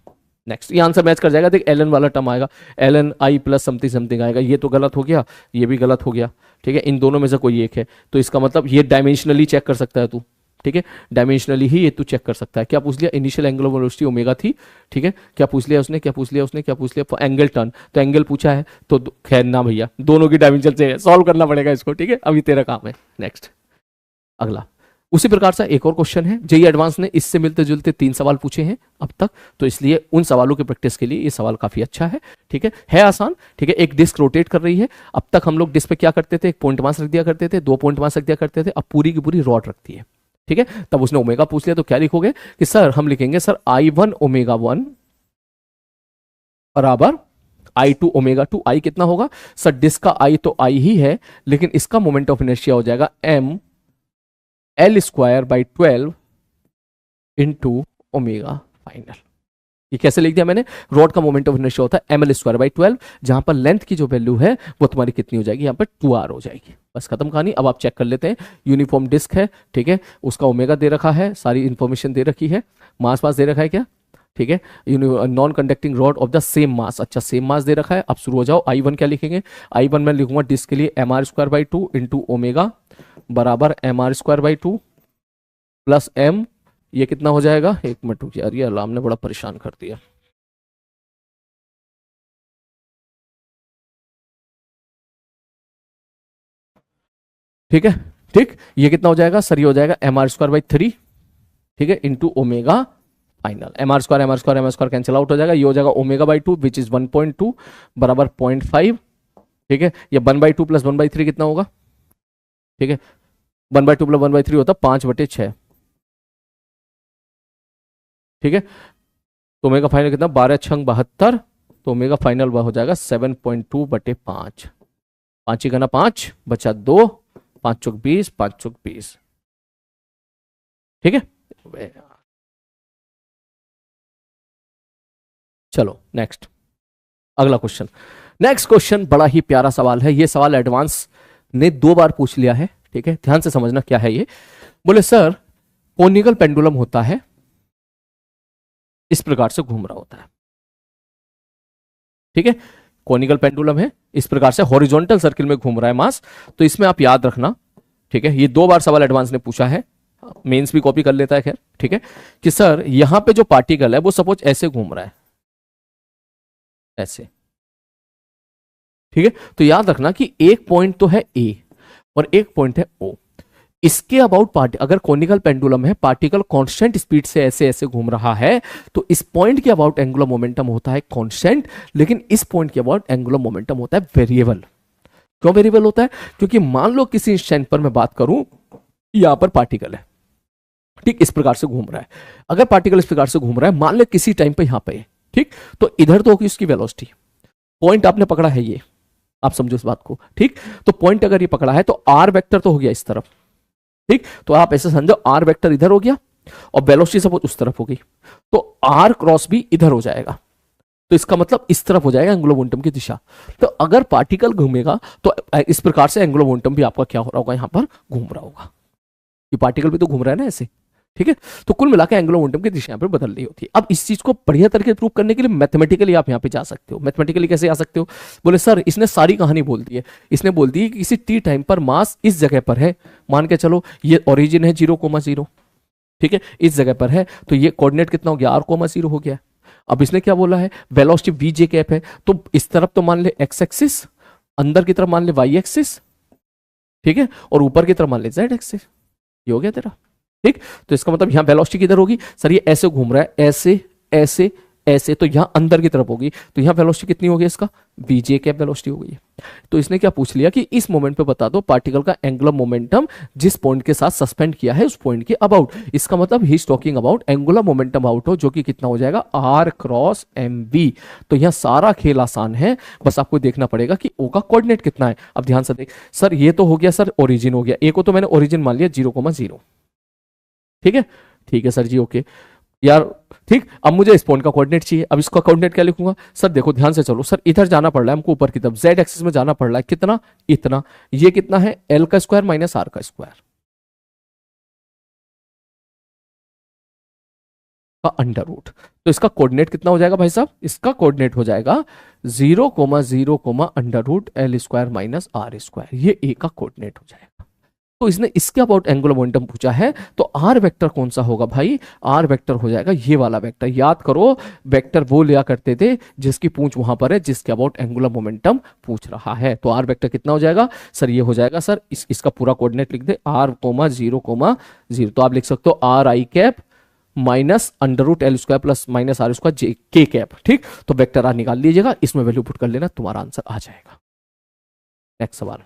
नेक्स्ट, ये आंसर मैच कर जाएगा। देख एल एन वाला टर्म आएगा, एल एन आई प्लस समथिंग समथिंग आएगा, ये तो गलत हो गया, ये भी गलत हो गया। ठीक है, इन दोनों में से कोई एक है, तो इसका मतलब ये डायमेंशनली चेक कर सकता है तू। ठीक है, डायमेंशनली ही ये तू चेक कर सकता है। क्या पूछ लिया, इनिशियल एंगुलर वेलोसिटी ओमेगा थी। ठीक है, क्या पूछ लिया उसने, क्या पूछ लिया उसने, क्या पूछ लिया, एंगल टर्न, तो एंगल पूछा है तो खैर ना भैया, दोनों की डायमेंशन से सॉल्व करना पड़ेगा इसको। ठीक है, अभी तेरा काम है। नेक्स्ट, अगला उसी प्रकार से एक और क्वेश्चन है। जेई एडवांस ने इससे मिलते जुलते 3 सवाल पूछे हैं अब तक, तो इसलिए उन सवालों की प्रैक्टिस के लिए ये सवाल काफी अच्छा है। ठीक है आसान। ठीक है, एक डिस्क रोटेट कर रही है। अब तक हम लोग डिस्क पे क्या करते थे, एक पॉइंट मास रख दिया करते थे, 2 पॉइंट मास रख दिया करते थे, अब पूरी की पूरी रॉड रखती है। ठीक है, तब उसने ओमेगा पूछ लिया, तो क्या लिखोगे कि सर हम लिखेंगे सर I1 ω1 बराबर I2 ω2। आई कितना होगा सर, डिस्क का आई तो आई ही है, लेकिन इसका मोमेंट ऑफ इनर्शिया हो जाएगा m L²/12 into omega final. ये कैसे लिख दिया मैंने, रॉड का मोमेंट ऑफ इनर्शिया होता है mL²/12, जहां पर लेंथ की जो वैल्यू है वो तुम्हारी कितनी हो जाएगी, यहां पर 2r हो जाएगी। बस खत्म कहानी। अब आप चेक कर लेते हैं, यूनिफॉर्म डिस्क है, ठीक है, उसका ओमेगा दे रखा है, सारी इंफॉर्मेशन दे रखी है, मास दे रखा है क्या, ठीक है, non conducting rod of the same mass, अच्छा सेम मास दे रखा है। अब शुरू हो जाओ। I1 क्या लिखेंगे, I1 मैं लिखूंगा डिस्क के लिए mr²/2 इंटू ओमेगा बराबर mr²/2 प्लस m, ये कितना हो जाएगा, 1 मिनट रुकिए यार, ये अलार्म ने बड़ा परेशान कर दिया। ठीक है, ठीक, ये कितना हो जाएगा सर, ये हो जाएगा mr²/3, ठीक है, into omega final. mr² cancel out हो जाएगा, ये हो जाएगा ω/2 विच इज 1.2 बराबर 0.5। ठीक है, ये 1/2 प्लस 1/3 कितना होगा, ठीक है, 1/2 प्लस 1/3 होता 5/6। ठीक है, तो ओमेगा फाइनल कितना, 12×6 = 72, तो ओमेगा फाइनल हो जाएगा 7.2/5। 5 ही 5 बचा 2, 5 चौक 20, 5 चौक 20। ठीक है, चलो नेक्स्ट, अगला क्वेश्चन। नेक्स्ट क्वेश्चन बड़ा ही प्यारा सवाल है। ये सवाल एडवांस ने 2 बार पूछ लिया है, ठीक है, ध्यान से समझना क्या है ये। बोले सर कोनिकल पेंडुलम होता है, इस प्रकार से घूम रहा होता है, ठीक है, कोनिकल पेंडुलम है, इस प्रकार से हॉरिजॉन्टल सर्किल में घूम रहा है मास। तो इसमें आप याद रखना, ठीक है, ये 2 बार सवाल एडवांस ने पूछा है, मेंस भी कॉपी कर लेता है, खैर ठीक है, कि सर यहां पे जो पार्टिकल है वो सपोज ऐसे घूम रहा है, ऐसे, ठीक है। तो याद रखना कि एक पॉइंट तो है ए और एक पॉइंट है ओ। इसके अबाउट पार्टी अगर कोनिकल पेंडुलम है, पार्टिकल कांस्टेंट स्पीड से ऐसे ऐसे घूम रहा है, तो इस पॉइंट के अबाउट एंगुलर मोमेंटम होता है कांस्टेंट, लेकिन इस पॉइंट के अबाउट एंगुलर मोमेंटम होता है वेरिएबल। क्यों वेरिएबल होता है? क्योंकि मान लो किसी इंस्टेंट पर मैं बात करूं, यहां पर पार्टिकल है, ठीक, इस प्रकार से घूम रहा है। अगर पार्टिकल इस प्रकार से घूम रहा है, मान लो किसी टाइम पे यहां पे, ठीक, तो इधर तो होगी उसकी वेलोसिटी। पॉइंट आपने पकड़ा है ये, आप समझो इस बात को, ठीक। तो पॉइंट अगर ये पकड़ा है तो आर वेक्टर तो हो गया इस तरफ, ठीक। तो आप ऐसे समझो आर वेक्टर इधर हो गया और वेलोसिटी सपोज उस तरफ हो गई, तो आर क्रॉस भी इधर हो जाएगा। तो इसका मतलब इस तरफ हो जाएगा एंगुलर मोमेंटम की दिशा। तो अगर पार्टिकल घूमेगा तो इस प्रकार से एंगुलर मोमेंटम भी आपका क्या हो रहा होगा, यहां पर घूम रहा होगा। ये पार्टिकल भी तो घूम रहा है ना ऐसे, ठीक है। तो कुल मिलाकर एंगुलर मोमेंटम की दिशा यहाँ पर बदल रही होती है। अब इस चीज को बढ़िया तरीके से प्रूव करने के लिए मैथमेटिकली आप यहाँ पे जा सकते हो। मैथमेटिकली कैसे आ सकते हो? बोले सर इसने सारी कहानी बोल दी है। इसने बोल दी कि किसी टी टाइम पर मास इस जगह पर है, मान के चलो ये ओरिजिन है 0,0, ठीक है, इस जगह पर है, तो ये कोऑर्डिनेट कितना हो गया, r,0 हो गया। अब इसने क्या बोला है, वेलोसिटी वी जे कैप है, तो इस तरफ तो मान ले एक्स एक्सिस, अंदर की तरफ मान ले वाई एक्सिस, ठीक है, और ऊपर की तरफ मान ले जेड एक्सिस। ये हो गया तेरा, ठीक। तो इसका मतलब यहां वेलोसिटी किधर होगी सर, ये ऐसे घूम रहा है, ऐसे ऐसे ऐसे, तो यहां अंदर की तरफ होगी, तो यहां वेलोसिटी कितनी होगी इसका, वीजे कैप वेलोसिटी हो गई। तो इसने क्या पूछ लिया कि इस मोमेंट पे बता दो पार्टिकल का एंगुलर मोमेंटम जिस पॉइंट के साथ सस्पेंड किया है उस पॉइंट के अबाउट। इसका मतलब he is talking about angular momentum out हो, जो कि कितना हो जाएगा, आर क्रॉस एम वी। तो यहां सारा खेल आसान है, बस आपको देखना पड़ेगा कि ओ का कोऑर्डिनेट कितना है। अब ध्यान से देख सर, ये तो हो गया सर ओरिजिन हो गया, ए को तो मैंने ओरिजिन मान लिया 0,0, ठीक है, ठीक है सर जी, ओके यार, ठीक। अब मुझे इस पॉइंट का कोऑर्डिनेट चाहिए। अब इसका कोऑर्डिनेट क्या लिखूंगा सर, देखो ध्यान से चलो सर, इधर जाना पड़ रहा है हमको ऊपर की तरफ, जेड एक्सिस में जाना पड़ रहा है, कितना, इतना। ये कितना है, एल का स्क्वायर माइनस आर का स्क्वायर का अंडर रूट। तो इसका कोऑर्डिनेट कितना हो जाएगा भाई साहब, इसका कोऑर्डिनेट हो जाएगा 0,0, under root L square minus are square. ये ए का कोऑर्डिनेट हो जाएगा। तो इसने इसके अबाउट एंगुलर मोमेंटम पूछा है, तो आर वेक्टर कौन सा होगा भाई, आर वेक्टर हो जाएगा ये वाला वेक्टर। याद करो वेक्टर वो लिया करते थे जिसकी पूंछ वहां पर है, जिसके अबाउट एंगुलर मोमेंटम पूछ रहा है। तो आर वेक्टर कितना हो जाएगा सर, ये हो जाएगा सर, इसका पूरा कोऑर्डिनेट लिख दे, r,0,0। तो आप लिख सकते हो R I cap minus under root L square plus minus are square J K cap, ठीक। तो वेक्टर आर निकाल लीजिएगा, इसमें वैल्यू पुट कर लेना, तुम्हारा आंसर आ जाएगा। नेक्स्ट सवाल,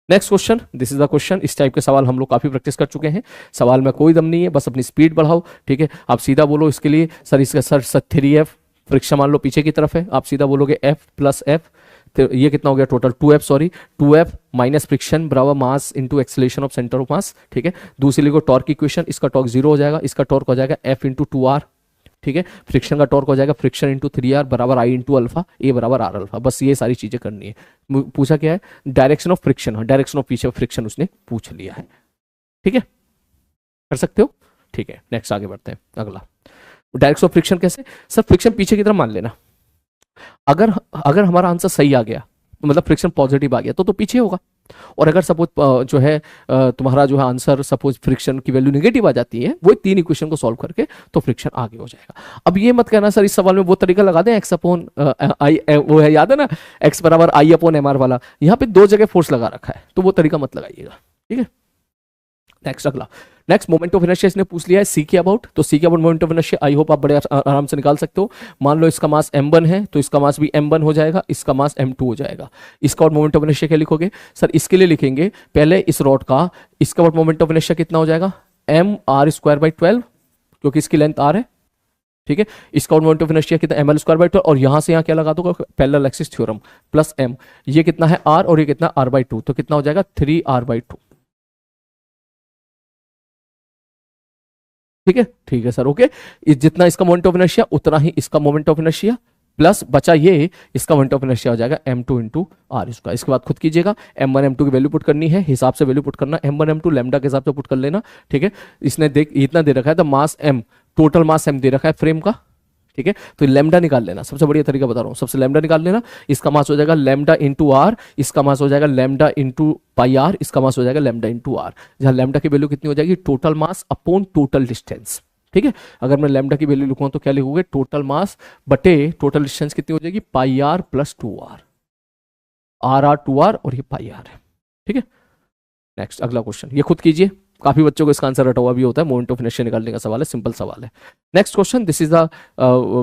next question, this is the question. इस टाइप के सवाल हम लोग काफी प्रैक्टिस कर चुके हैं। सवाल में कोई दम नहीं है, बस अपनी स्पीड बढ़ाओ, ठीक है। आप सीधा बोलो इसके लिए सर, इसका सर 3F फ्रिक्शन मान लो पीछे की तरफ है, आप सीधा बोलोगे F प्लस F, तो ये कितना हो गया total 2F, sorry 2F minus friction बराबर mass into acceleration of centre of मास, ठीक है। दूसरी लिखो टॉर्क इक्वेशन, इसका टॉर्क 0 हो जाएगा, इसका टॉर्क हो जाएगा F इंटू 2R, ठीक है। फ्रिक्शन का टॉर्क हो जाएगा फ्रिक्शन इंटू 3R बराबर आई इंटू अल्फा, ए बराबर आर अल्फा। बस ये सारी चीजें करनी है। पूछा क्या है, direction of friction, direction of पीछे फ्रिक्शन उसने पूछ लिया है, ठीक है, कर सकते हो, ठीक है। नेक्स्ट आगे बढ़ते हैं, अगला डायरेक्शन ऑफ फ्रिक्शन कैसे सर, फ्रिक्शन पीछे की तरफ मान लेना। अगर अगर हमारा आंसर सही आ गया, मतलब फ्रिक्शन पॉजिटिव आ गया, तो पीछे होगा। और अगर सपोज जो है तुम्हारा जो है आंसर सपोज फ्रिक्शन की वैल्यू नेगेटिव आ जाती है, वो 3 इक्वेशन को सॉल्व करके, तो फ्रिक्शन आगे हो जाएगा। अब ये मत कहना सर इस सवाल में वो तरीका लगा दें एक्स अपॉन आई, वो है याद है ना, एक्स बराबर आई अपॉन एम आर वाला, यहाँ पे 2 जगह फोर्स लगा रखा है, तो वो तरीका मत लगाइएगा, ठीक है। नेक्स्ट अगला, नेक्स्ट मोमेंट ऑफ इनर्शिया इसने पूछ लिया है सी के अबाउट। तो सी के about moment of inertia I hope आप बड़े आराम से निकाल सकते हो। मान लो इसका मास m1 है, तो इसका मास भी m1 हो जाएगा, इसका मास m2 हो जाएगा। इसका और मोमेंट ऑफ इनर्शिया क्या लिखोगे सर, इसके लिए लिखेंगे पहले इस रॉड का, इसका और मोमेंट ऑफ इनर्शिया कितना हो जाएगा, mr²/12, क्योंकि इसकी लेंथ r है, ठीक है। इसका और मोमेंट ऑफ इनर्शिया कितना, ml²/12, और यहां से यहां क्या लगा दो parallel axis theorem plus m, ये कितना है r और ये कितना r/2, तो कितना हो जाएगा 3r/2, ठीक है, ठीक है सर, ओके। जितना इसका मोमेंट ऑफ इनर्शिया उतना ही इसका मोमेंट ऑफ इनर्शिया, प्लस बचा ये, इसका मोमेंट ऑफ इनर्शिया हो जाएगा m2 इंटू आर इसका। इसके बाद खुद कीजिएगा, m1 m2 की वैल्यू पुट करनी है, हिसाब से वैल्यू पुट करना, m1 m2 लैम्डा के हिसाब से पुट कर लेना, ठीक है। इसने देख इतना दे रखा है, तो मास m, टोटल मास m दे रखा है फ्रेम का, ठीक है। तो लैम्डा निकाल लेना, सबसे बढ़िया तरीका बता रहा हूँ, सबसे लैम्डा निकाल लेना। इसका मास हो जाएगा लैम्डा इंटू आर, इसका मास हो जाएगा लैम्डा इंटू पाई आर, इसका मास हो जाएगा लैम्डा इंटू आर, जहां लैम्डा की वैल्यू कितनी हो जाएगी, total mass upon total distance, ठीक है। अगर मैं लैम्डा की वैल्यू लिखूंगा तो क्या लिखोगे, टोटल मास बटे टोटल डिस्टेंस कितनी हो जाएगी, pi R plus 2r, R R 2r और ये पाई आर है, ठीक है। नेक्स्ट अगला क्वेश्चन, ये खुद कीजिए, काफी बच्चों को इसका आंसर रटा हुआ भी होता है, मोमेंट ऑफ इनर्शिया निकालने का सवाल है, सिंपल सवाल है। Next question, this is a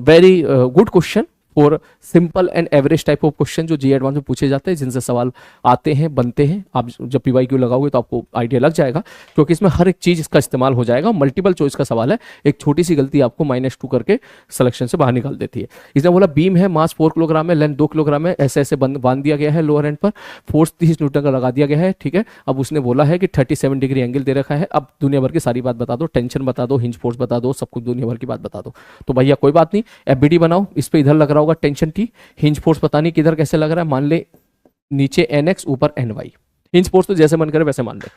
very good question for simple and average type of question जो जी एडवांस में पूछे जाते हैं, जिनसे सवाल आते हैं, बनते हैं। आप जब PYQ लगाओगे तो आपको आइडिया लग जाएगा, क्योंकि इसमें हर एक चीज इसका इस्तेमाल हो जाएगा। मल्टीपल चॉइस का सवाल है, एक छोटी सी गलती आपको -2 करके सिलेक्शन से बाहर निकाल देती है। इसने बोला बीम है, मास 4 किलोग्राम है, लेंथ 2 किलोग्राम है, ऐसे ऐसे बांध दिया गया है लोअर एंड पर, फोर्स 30 न्यूटन का लगा दिया गया है, ठीक है। अब उसने बोला है कि 37 डिग्री एंगल दे रखा है। अब दुनिया भर की सारी बात बता दो, टेंशन बता दो, हिंज फोर्स बता दो, सब कुछ दुनिया भर की बात बता दो। तो भैया कोई बात नहीं, FBD बनाओ, इस पे इधर लग रहा होगा टेंशन T, हिंज फोर्स पता नहीं किधर कैसे लग रहा है, मान ले नीचे NX ऊपर NY, हिंज फोर्स तो जैसे मन करे वैसे मान ले,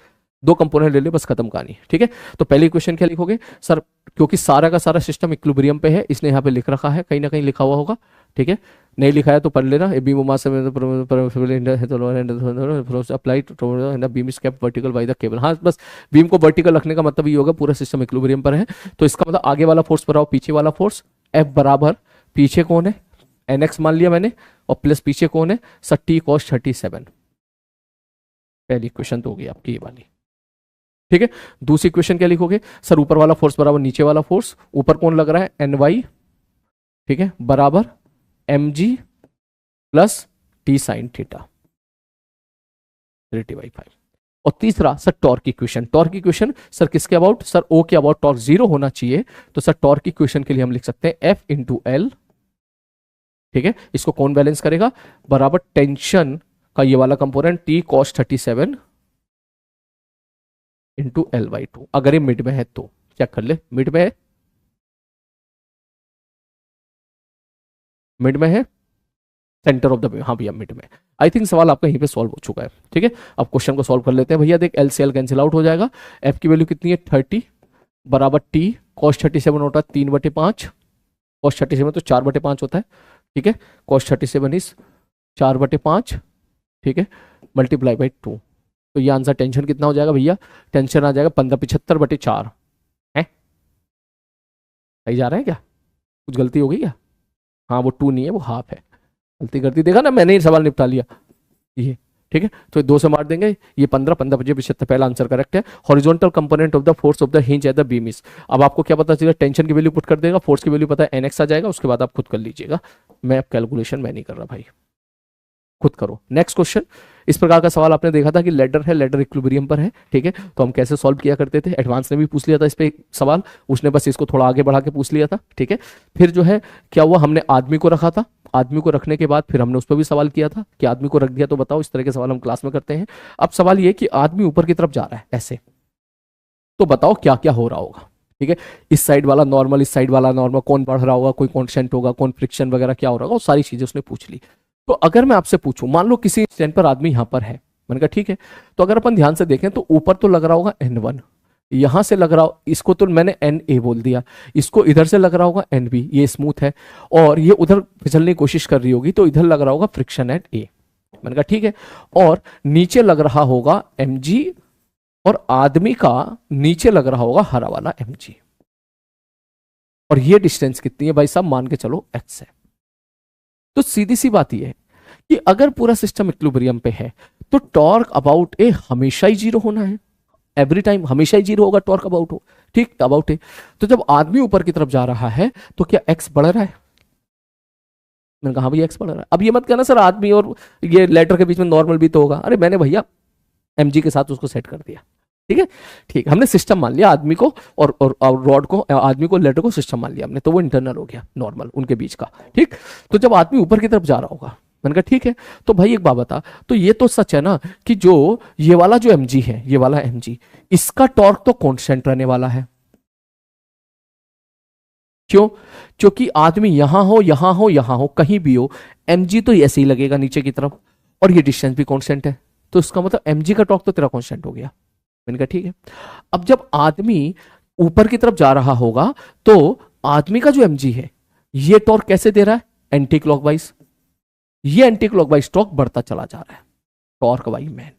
2 कंपोनेंट ले ले, बस खत्म कहानी, ठीक है। तो पहली क्वेश्चन क्या लिखोगे सर, क्योंकि सारा का सारा सिस्टम इक्विलिब्रियम पे है, इसने यहाँ पे लिख रखा है, कहीं ना कहीं लिखा हुआ होगा, ठीक है। नहीं लिखा है तो पढ़ लेना, beam mass applied beam is kept vertical by the cable. हाँ बस बीम को वर्टिकल रखने का मतलब ये होगा पूरा सिस्टम इक्विलिब्रियम पर है, तो इसका मतलब आगे वाला फोर्स पर आओ, पीछे वाला फोर्स F बराबर, पीछे कौन है NX मान लिया मैंने, और प्लस पीछे कौन है सर T cos 37। पहली इक्वेशन तो होगी आपकी ये वाली, ठीक है। दूसरी इक्वेशन क्या लिखोगे सर, ऊपर वाला फोर्स बराबर नीचे वाला फोर्स, ऊपर कौन लग रहा है NY, ठीक है, बराबर mg plus T sin theta 3T/5। और तीसरा sir torque equation, torque equation sir किसके अबाउट, सर O के अबाउट टॉर्क 0 होना चाहिए, तो सर टॉर्क इक्वेशन के लिए हम लिख सकते हैं F इंटू L, ठीक है। इसको कौन बैलेंस करेगा, बराबर टेंशन का ये वाला component T cos 37 into L/2। अगर ये मिड में है तो चेक कर ले, मिड में है, मिड में है, सेंटर ऑफ द, हाँ भैया मिड में। आई थिंक सवाल आपका यहीं पे सॉल्व हो चुका है, ठीक है। अब क्वेश्चन को सॉल्व कर लेते हैं भैया। देख L से L कैंसिल आउट हो जाएगा, F की वैल्यू कितनी है 30 बराबर T cos 37 होता है 3/5, cos 37 तो 4/5 होता है, ठीक है। cos 37 इज 4/5, ठीक है, मल्टीप्लाई बाई 2। तो ये आंसर टेंशन कितना हो जाएगा भैया, टेंशन आ जाएगा 15/75/4 है। सही जा रहा है क्या, कुछ गलती हो गई क्या, हाँ वो 2 नहीं है वो हाफ है, गलती कर दी, देखा ना मैंने ही सवाल निपटा लिया ये, ठीक है। तो 2 से मार देंगे, ये 15/75 पहला आंसर करेक्ट है। Horizontal component of the force of the hinge at the beam is, अब आपको क्या पता चलेगा, टेंशन की वैल्यू पुट कर देगा, फोर्स की वैल्यू पता है NX आ जाएगा, उसके बाद आप खुद कर लीजिएगा, मैं अब कैलकुलेशन मैं नहीं कर रहा भाई, खुद करो। नेक्स्ट क्वेश्चन, इस प्रकार का सवाल आपने देखा था कि लेडर है, लेडर इक्विलिब्रियम पर है, ठीक है। तो हम कैसे सॉल्व किया करते थे, एडवांस ने भी पूछ लिया था इस पे सवाल, उसने बस इसको थोड़ा आगे बढ़ा के पूछ लिया था, ठीक है। फिर जो है क्या हुआ, हमने आदमी को रखा था, आदमी को रखने के बाद फिर हमने उस पर भी सवाल किया था कि आदमी को रख दिया तो बताओ, इस तरह के सवाल हम क्लास में करते हैं। अब सवाल ये कि आदमी ऊपर की तरफ जा रहा है ऐसे, तो बताओ क्या क्या हो रहा होगा, ठीक है। इस साइड वाला नॉर्मल, इस साइड वाला नॉर्मल, कौन बढ़ रहा होगा, कोई कॉन्स्टेंट होगा, कौन फ्रिक्शन वगैरह क्या हो रहा होगा, वो सारी चीजें उसने पूछ ली। तो अगर मैं आपसे पूछूं, मान लो किसी स्टैंड पर आदमी यहां पर है, मैंने कहा ठीक है, तो अगर अपन ध्यान से देखें तो ऊपर तो लग रहा होगा N1, यहां से लग रहा हो, इसको तो मैंने NA बोल दिया, इसको इधर से लग रहा होगा NB, ये स्मूथ है, और ये उधर फिसलने की कोशिश कर रही होगी तो इधर लग रहा होगा फ्रिक्शन एट A, मैंने कहा ठीक है। और नीचे लग रहा होगा mg, और आदमी का नीचे लग रहा होगा हरा वाला mg, और ये डिस्टेंस कितनी है भाई साहब, मान के चलो x है। तो सीधी सी बात यह है कि अगर पूरा सिस्टम इक्विलिब्रियम पे है तो टॉर्क अबाउट ए हमेशा ही 0 होना है, एवरी टाइम हमेशा ही 0 होगा टॉर्क अबाउट हो, ठीक, अबाउट ए। तो जब आदमी ऊपर की तरफ जा रहा है तो क्या x बढ़ रहा है, मैंने कहा भैया x बढ़ रहा है। अब ये मत कहना सर आदमी और ये लेटर के बीच में नॉर्मल भी तो होगा, अरे मैंने भैया mg के साथ उसको सेट कर दिया, ठीक है, ठीक, हमने सिस्टम मान लिया आदमी को और रॉड को, आदमी को लेटर को सिस्टम मान लिया हमने, तो वो इंटरनल हो गया नॉर्मल उनके बीच का, ठीक। तो जब आदमी ऊपर की तरफ जा रहा होगा, मैंने कहा ठीक है, तो भाई एक बात बता, तो ये तो सच है ना कि जो ये वाला जो mg है, ये वाला mg, इसका टॉर्क तो कांस्टेंट रहने वाला है, क्यों? क्योंकि आदमी यहां हो यहां हो यहां हो कहीं भी हो, mg तो ऐसे ही लगेगा नीचे की तरफ, और ये डिस्टेंस भी कांस्टेंट है, तो इसका मतलब mg का टॉर्क तो तेरा कांस्टेंट हो गया। मैंने कहा ठीक है। अब जब आदमी ऊपर की तरफ जा रहा होगा तो आदमी का जो mg है ये टॉर्क कैसे दे रहा है? Anti clockwise. ये एंटी क्लॉकवाइज टॉर्क बढ़ता चला जा रहा है, टॉर्क बाई मैन,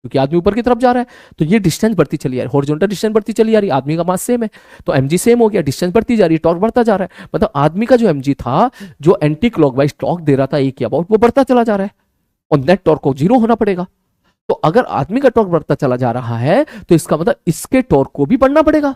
क्योंकि आदमी ऊपर की तरफ जा रहा है तो ये डिस्टेंस बढ़ती चली आ रही है, हॉरिजॉन्टल डिस्टेंस बढ़ती चली आ रही है, आदमी का मास सेम है तो mg सेम हो गया, डिस्टेंस बढ़ती जा रही है, टॉर्क बढ़ता जा रहा है। मतलब आदमी का जो mg था, जो एंटी क्लॉकवाइज टॉर्क दे रहा था एक के अबाउट, वो बढ़ता चला जा रहा है और नेट टॉर्क को 0 होना पड़ेगा। तो अगर आदमी का टॉर्क बढ़ता चला जा रहा है तो इसका मतलब इसके टॉर्क को भी बढ़ना पड़ेगा,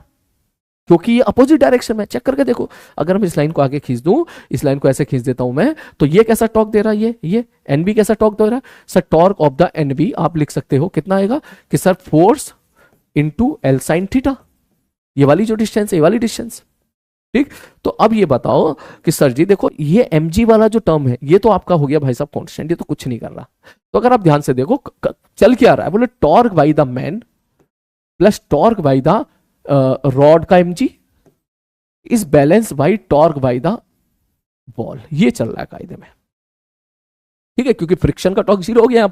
क्योंकि ये अपोजिट डायरेक्शन में। चेक करके देखो, अगर मैं इस लाइन को आगे खींच दूं, इस लाइन को ऐसे खींच देता हूं मैं, तो ये कैसा टॉर्क दे रहा है? ये एनबी कैसा टॉर्क दे रहा है? Sir torque of the NB आप लिख सकते हो कितना आएगा कि sir force into l sine theta, ये वाली जो डिस्टेंस है, ये वाली डिस्टेंस। ठीक, तो अब ये बताओ कि सर जी देखो ये mg वाला जो टर्म है ये तो आपका हो गया भाई साहब कांस्टेंट, ये तो कुछ नहीं कर रहा। तो अगर आप ध्यान से देखो चल क्या रहा है, बोले torque by the man plus torque by the rod का mg is balance by torque by the ball, ये चल रहा है कायदे में। ठीक है, क्योंकि फ्रिक्शन का टॉर्क 0 हो गया,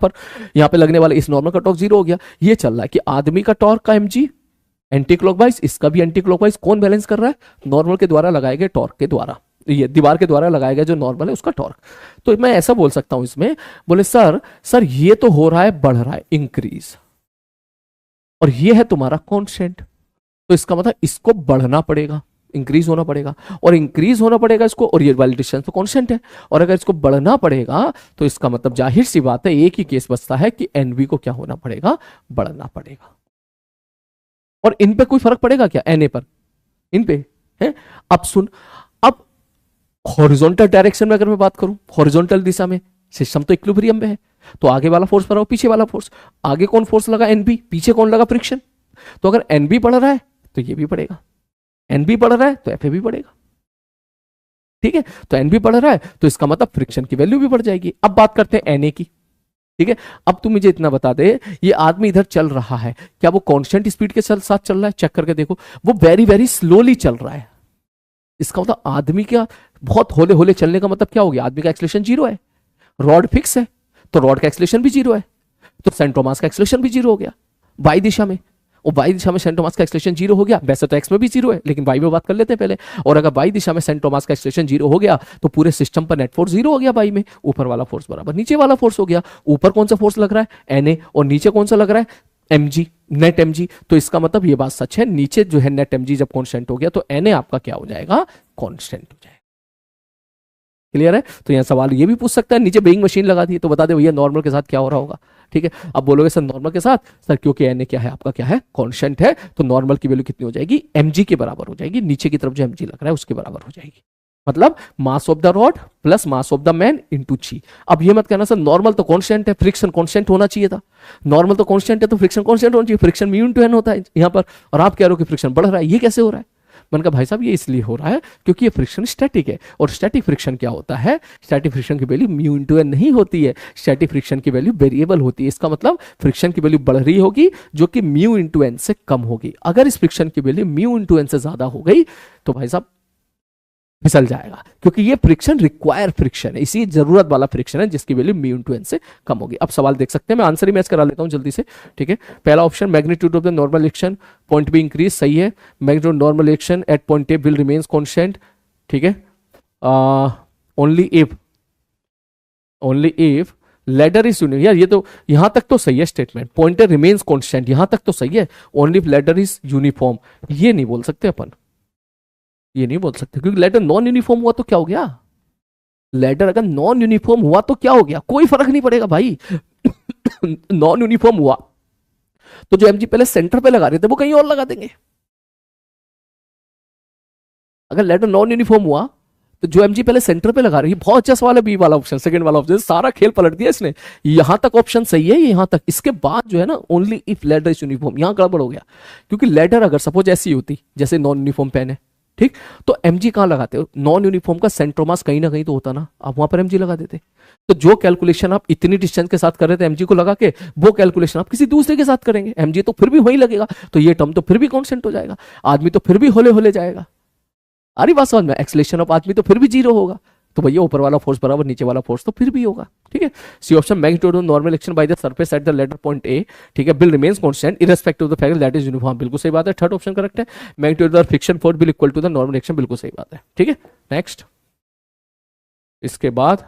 यहां पे लगने वाला इस नॉर्मल का टॉर्क 0 हो गया। ये चल रहा है कि आदमी का टॉर्क का mg एंटी क्लॉकवाइज, इसका भी एंटी क्लॉकवाइज, कौन बैलेंस कर रहा है? नॉर्मल के द्वारा लगाए गए टॉर्क के द्वारा, ये दीवार के द्वारा लगाया गया जो नॉर्मल है उसका टॉर्क। तो मैं ऐसा बोल सकता हूं इसमें, बोले सर ये तो हो रहा है बढ़ रहा है इंक्रीज, और ये है तुम्हारा कांस्टेंट, तो इसका मतलब इसको बढ़ना पड़ेगा, इंक्रीज होना पड़ेगा, और इंक्रीज होना पड़ेगा इसको, और ये वाली डिस्टेंस तो कांस्टेंट है, और अगर इसको बढ़ना पड़ेगा तो इसका मतलब जाहिर सी बात है एक ही केस बचता है कि एनबी को क्या होना पड़ेगा? बढ़ना पड़ेगा। और इन पे कोई फर्क पड़ेगा क्या? एनए पर, इन पे है। अब सुन, अब हॉरिजॉन्टल डायरेक्शन में अगर मैं बात करूं, हॉरिजॉन्टल दिशा में सिस्टम तो इक्विलिब्रियम में है, तो आगे वाला फोर्स पर आओ, पीछे वाला फोर्स, आगे कौन फोर्स लगा? एनबी, पीछे कौन लगा? फ्रिक्शन। तो अगर एनबी बढ़ रहा है तो ये भी बढ़ेगा, एनबी बढ़ रहा है तो एफए भी बढ़ेगा। ठीक है, तो एनबी बढ़ रहा है तो इसका मतलब फ्रिक्शन की वैल्यू भी बढ़ जाएगी। अब बात करते हैं एनए की। ठीक है, अब तू मुझे इतना बता दे, ये आदमी इधर चल रहा है, क्या वो कांस्टेंट स्पीड के साथ चल रहा है? चेक करके देखो, वो वेरी वेरी स्लोली चल रहा है। इसका मतलब आदमी का बहुत होले होले चलने का मतलब क्या हो गया? आदमी का एक्सेलरेशन 0 है, रॉड फिक्स है तो रॉड का एक्सेलरेशन भी 0 है, तो सेंटर ऑफ मास का एक्सेलरेशन भी 0 हो गया वाई दिशा में, और वाई दिशा में सेंटर ऑफ मास का एक्सेलरेशन 0 हो गया। वैसे तो एक्स में भी 0 है, लेकिन वाई में बात कर लेते हैं पहले। और अगर वाई दिशा में सेंटर ऑफ मास का एक्सेलरेशन 0 हो गया तो पूरे सिस्टम पर नेट फोर्स 0 हो गया वाई में, ऊपर वाला फोर्स बराबर नीचे वाला फोर्स हो गया। ऊपर कौन सा फोर्स लग रहा है? एनए, और नीचे कौन सा लग रहा है? mg, net mg। तो इसका मतलब ये बात सच है, नीचे जो है नेट mg जब कांस्टेंट हो गया तो एनए आपका क्या हो जाएगा? कांस्टेंट हो जाएगा। क्लियर है? तो यहां सवाल ये भी पूछ सकता है, नीचे बेइंग मशीन लगा दी तो बता दे भैया नॉर्मल के साथ क्या हो रहा होगा। ठीक है, अब बोलोगे सर नॉर्मल के साथ, सर क्योंकि एन क्या है आपका, क्या है? कांस्टेंट है, तो नॉर्मल की वैल्यू कितनी हो जाएगी? mg के बराबर हो जाएगी, नीचे की तरफ जो mg लग रहा है उसके बराबर हो जाएगी। मतलब mass of the rod plus mass of the man into G. अब ये मत कहना सर नॉर्मल तो कांस्टेंट है, फ्रिक्शन कांस्टेंट होना चाहिए था। नॉर्मल तो कांस्टेंट है तो फ्रिक्शन कांस्टेंट होना चाहिए, फ्रिक्शन म्यू इनटू एन होता है यहां पर, और आप कह रहे हो कि फ्रिक्शन बढ़ रहा है, ये कैसे हो रहा है? मैंने कहा भाई साहब ये इसलिए हो रहा है क्योंकि ये फ्रिक्शन स्टैटिक है, और स्टैटिक फ्रिक्शन क्या होता है? स्टैटिक फ्रिक्शन की वैल्यू म्यू इनटू एन नहीं होती है, स्टैटिक फ्रिक्शन की वैल्यू वेरिएबल होती है। इसका मतलब फ्रिक्शन की वैल्यू बढ़ रही होगी जो कि म्यू इनटू एन से कम होगी। अगर इस फ्रिक्शन की वैल्यू म्यू इनटू एन से ज्यादा हो गई तो भाई साहब फिसल जाएगा, क्योंकि ये फ्रिक्शन रिक्वायर फ्रिक्शन है, इसी जरूरत वाला फ्रिक्शन है जिसकी वैल्यू म्यू इनटू एन से कम होगी। अब सवाल देख सकते हैं, मैं आंसर ही मैच करा लेता हूं जल्दी से। ठीक है, पहला option magnitude of the normal action point be increase, सही है। Magnitude normal action at point A will remains constant. ठीक है, only if ladder is uniform, यार ये तो यहां तक तो सही है statement, point A remains constant यहां तक तो सही है। Only if ladder is uniform, ये नहीं बोल सकते अपन, ये नहीं बोल सकते, क्योंकि लेटर नॉन यूनिफॉर्म हुआ तो क्या हो गया? लेटर अगर नॉन यूनिफॉर्म हुआ तो क्या हो गया? कोई फर्क नहीं पड़ेगा भाई। नॉन यूनिफॉर्म हुआ तो जो mg पहले सेंटर पे लगा रहे थे वो कहीं और लगा देंगे। अगर लेटर नॉन यूनिफॉर्म हुआ तो जो mg पहले सेंटर पे लगा रही है, बहुत अच्छा सवाल है बी वाला ऑप्शन, सेकंड वाला ऑप्शन, सारा खेल पलट दिया इसने। यहां तक ऑप्शन सही है, यहां तक, इसके बाद जो है ना only if letter is uniform, यहां गड़बड़ हो गया। क्योंकि लेटर अगर सपोज ऐसी होती जैसे नॉन यूनिफॉर्म पेन है, ठीक, तो mg कहां लगाते हो? नॉन यूनिफॉर्म का सेंटर मास कहीं ना कहीं तो होता ना, आप वहां पर mg लगा देते। तो जो कैलकुलेशन आप इतनी डिस्टेंस के साथ कर रहे थे mg को लगा के, वो कैलकुलेशन आप किसी दूसरे के साथ करेंगे, mg तो फिर भी वही लगेगा, तो ये टर्म तो फिर भी कांस्टेंट हो जाएगा, आदमी तो फिर भी होले होले जाएगा। अरे बात समझ में, एक्सलेशन ऑफ आदमी तो फिर भी जीरो होगा, तो भैया ऊपर वाला फोर्स बराबर नीचे वाला फोर्स तो फिर भी होगा। ठीक है, C option, magnitude of normal action by the surface at the letter point A, ठीक है, will remains constant irrespective of the fact that is uniform, बिल्कुल सही बात है, थर्ड ऑप्शन करेक्ट है। Magnitude of friction force will equal to the normal action, बिल्कुल सही बात है। ठीक है, नेक्स्ट, इसके बाद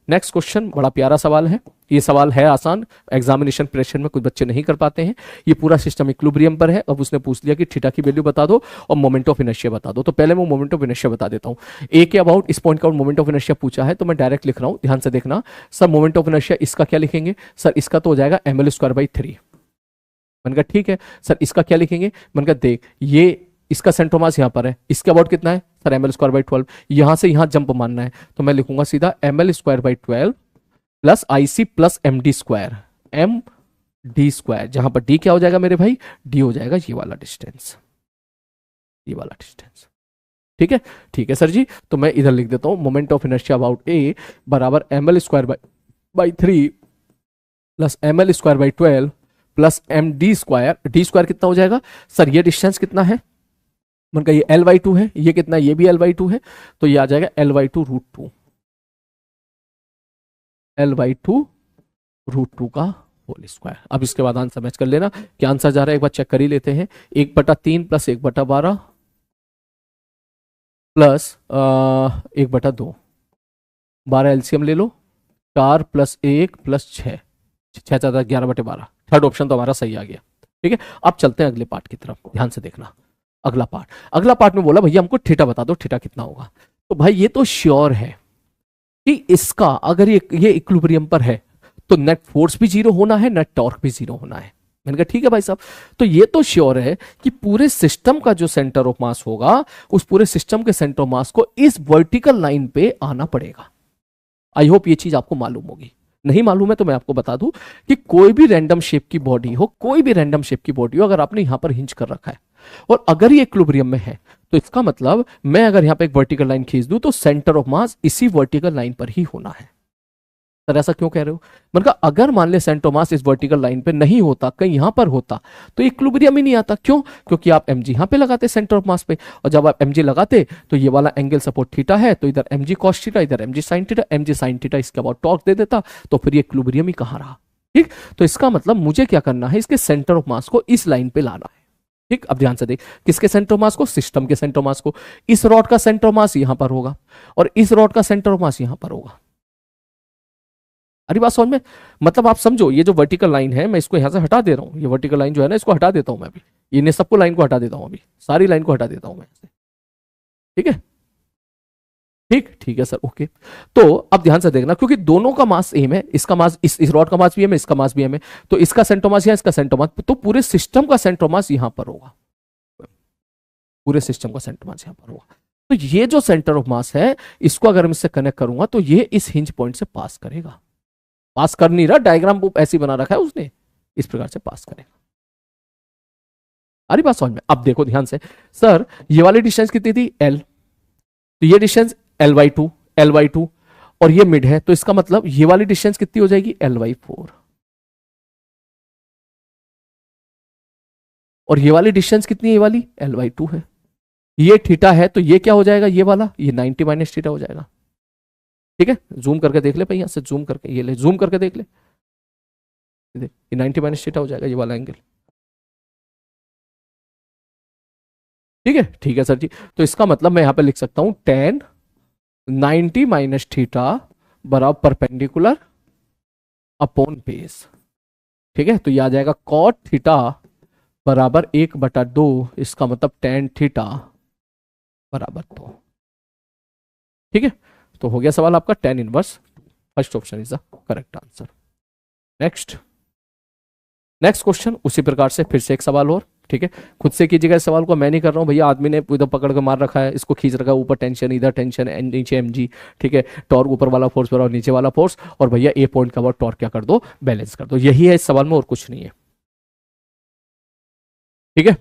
नेक्स्ट क्वेश्चन बड़ा प्यारा सवाल है, ये सवाल है आसान, एग्जामिनेशन प्रेशर में कुछ बच्चे नहीं कर पाते हैं। ये पूरा सिस्टम इक्विलिब्रियम पर है। अब उसने पूछ लिया कि थीटा की वैल्यू बता दो और मोमेंट ऑफ इनर्शिया बता दो, तो पहले मैं मोमेंट ऑफ इनर्शिया बता देता हूं। ए के अबाउट इस पॉइंट का मोमेंट ऑफ इनर्शिया पूछा है, तो मैं डायरेक्ट लिख रहा हूं, ध्यान से देखना। सर मोमेंट ऑफ इनर्शिया इसका क्या लिखेंगे? सर इसका तो हो जाएगा ml²/3। मैंने कहा ठीक है सर, इसका क्या लिखेंगे? मैंने कहा देख, ये इसका सेंटर मास यहां पर है, इसके अबाउट कितना है सर? ml²/12। यहां से यहां जंप मानना है, तो मैं लिखूंगा सीधा ml²/12 plus IC plus md², md², जहां पर d क्या हो जाएगा मेरे भाई? d हो जाएगा ये वाला डिस्टेंस, ये वाला डिस्टेंस। ठीक है, ठीक है सर जी, तो मैं इधर लिख देता हूं मोमेंट ऑफ इनर्शिया अबाउट ए बराबर ml²/3 plus ml²/12 plus md²। d² कितना हो जाएगा सर? ये डिस्टेंस कितना है? मन का ये l/2 है, ये कितना है? ये भी l/2 है, तो ये आ जाएगा l/2√2, l/2√2 का होल स्क्वायर। अब इसके बाद आंसर मैच कर लेना, क्या आंसर जा रहा है एक बार चेक कर ही लेते हैं। 1/3 प्लस 1/12 प्लस 1/2, 12 एलसीएम ले लो, 4 प्लस 1 प्लस 6, 6 × 11/12। थर्ड ऑप्शन तो हमारा सही आ गया। ठीक है, अब चलते हैं अगले पार्ट की तरफ, ध्यान से देखना। अगला पार्ट में बोला भैया हमको थीटा बता दो, थीटा कितना होगा। तो भाई ये तो श्योर है कि इसका अगर ये इक्विलिब्रियम पर है तो नेट फोर्स भी जीरो होना है, नेट टॉर्क भी जीरो होना है। मैंने कहा ठीक है भाई साहब, तो ये तो श्योर है कि पूरे सिस्टम का जो सेंटर ऑफ मास होगा, उस पूरे सिस्टम के सेंटर ऑफ मास को इस वर्टिकल लाइन पे आना पड़ेगा। आई होप ये चीज आपको मालूम होगी। नहीं मालूम है तो मैं आपको बता दूं कि कोई भी रैंडम शेप की बॉडी हो, कोई भी रैंडम शेप की बॉडी हो, अगर आपने यहां पर हिंज कर रखा है और अगर ये इक्विलिब्रियम में है, तो इसका मतलब मैं अगर यहां पे एक वर्टिकल लाइन खींच दूं तो सेंटर ऑफ मास इसी वर्टिकल लाइन पर ही होना है। सर ऐसा क्यों कह रहे हो? मैंने कहा अगर मान ले सेंटर ऑफ मास इस वर्टिकल लाइन पे नहीं होता, कहीं यहां पर होता, तो इक्विलिब्रियम ही नहीं आता। क्यों? क्योंकि आप mg यहां पे लगाते सेंटर ऑफ मास पे, और जब आप mg लगाते तो ये वाला एंगल सपोर्ट थीटा है, तो इधर mg cos थीटा, इधर mg sin theta, mg sin theta, इसके बाद टॉर्क दे देता, तो फिर ये इक्विलिब्रियम ही कहां रहा। ठीक, तो इसका मतलब मुझे क्या करना है, इसके सेंटर ऑफ मास को इस लाइन पे लाना है। ठीक, अब ध्यान से देख, किसके सेंटर ऑफ मास को? सिस्टम के सेंटर ऑफ मास को। इस रॉड का सेंटर ऑफ मास यहां पर होगा और इस रॉड का सेंटर ऑफ मास यहां पर होगा। अरे बात समझ में, मतलब आप समझो, ये जो वर्टिकल लाइन है मैं इसको यहां से हटा दे रहा हूं, ये वर्टिकल लाइन जो है ना इसको हटा देता हूं मैं अभी, इन्हें सबको लाइन को हटा देता हूं, अभी सारी लाइन को हटा देता हूं मैं। ठीक है, ठीक है सर, ओके। तो अब ध्यान से देखना, क्योंकि दोनों का मास एम है, इसका मास इस रॉड का मास भी एम है, इसका मास भी एम है, तो इसका सेंटर मास यहां, इसका सेंटर मास, तो पूरे सिस्टम का सेंटर मास यहां पर होगा, पूरे सिस्टम का सेंटर मास यहां पर होगा। तो ये जो सेंटर ऑफ मास है, इसको अगर मैं इससे कनेक्ट करूंगा तो ये इस हिंज पॉइंट से पास करेगा। पास कर नहीं रहा, डायग्राम ऐसी बना रखा है उसने, इस प्रकार से पास करेगा। अरे बात समझ में। अब देखो ध्यान से, सर ये वाली डिस्टेंस कितनी थी? L, तो ये डिस्टेंस L/2 और ये मिड है, तो इसका मतलब ये वाली डिस्टेंस कितनी हो जाएगी? L/4। और ये वाली डिस्टेंस कितनी है? ये वाली L/2 है। ये थीटा है, तो ये क्या हो जाएगा? ये वाला, ये 90 माइनस थीटा हो जाएगा। ठीक है, जूम करके देख ले भाई, यहां से जूम करके, ये ले जूम करके देख ले, ये 90 माइनस थीटा हो जाएगा ये वाला एंगल। ठीक है सर जी, तो इसका मतलब मैं यहां पे लिख सकता हूं tan 90 माइनस थीटा बराबर परपेंडिकुलर अपॉन बेस। ठीक है, तो ये आ जाएगा cot थीटा बराबर 1/2, इसका मतलब tan थीटा बराबर 2। ठीक है, तो हो गया सवाल आपका tan inverse. First option is the correct answer. Next question उसी प्रकार से फिर से एक सवाल और। ठीक है, खुद से कीजिएगा इस सवाल को, मैं नहीं कर रहा हूं भैया, आदमी ने इधर पकड़ के मार रखा है, इसको खींच रखा है, ऊपर टेंशन, इधर टेंशन, नीचे mg। ठीक है, टॉर्क ऊपर वाला फोर्स और नीचे वाला फोर्स, और भैया ए पॉइंट का टॉर्क क्या कर दो? बैलेंस कर दो। यही है इस सवाल में, और कुछ नहीं है। ठीक है,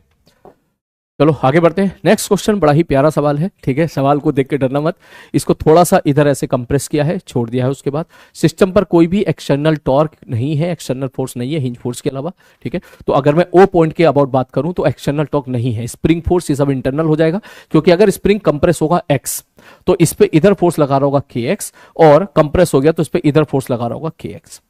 चलो आगे बढ़ते हैं। नेक्स्ट क्वेश्चन बड़ा ही प्यारा सवाल है, ठीक है, सवाल को देख के डरना मत। इसको थोड़ा सा इधर ऐसे कंप्रेस किया है, छोड़ दिया है। उसके बाद सिस्टम पर कोई भी एक्सटर्नल टॉर्क नहीं है, एक्सटर्नल फोर्स नहीं है हिंज फोर्स के अलावा, ठीक है। तो अगर मैं ओ पॉइंट के अबाउट बात करूं तो एक्सटर्नल टॉर्क नहीं है, स्प्रिंग फोर्स ये सब इंटरनल हो जाएगा, क्योंकि अगर स्प्रिंग कंप्रेस होगा एक्स तो इस पे इधर फोर्स लगा रहा होगा के एक्स, और कंप्रेस हो गया तो इस पे इधर फोर्स लगा रहा होगा के एक्स,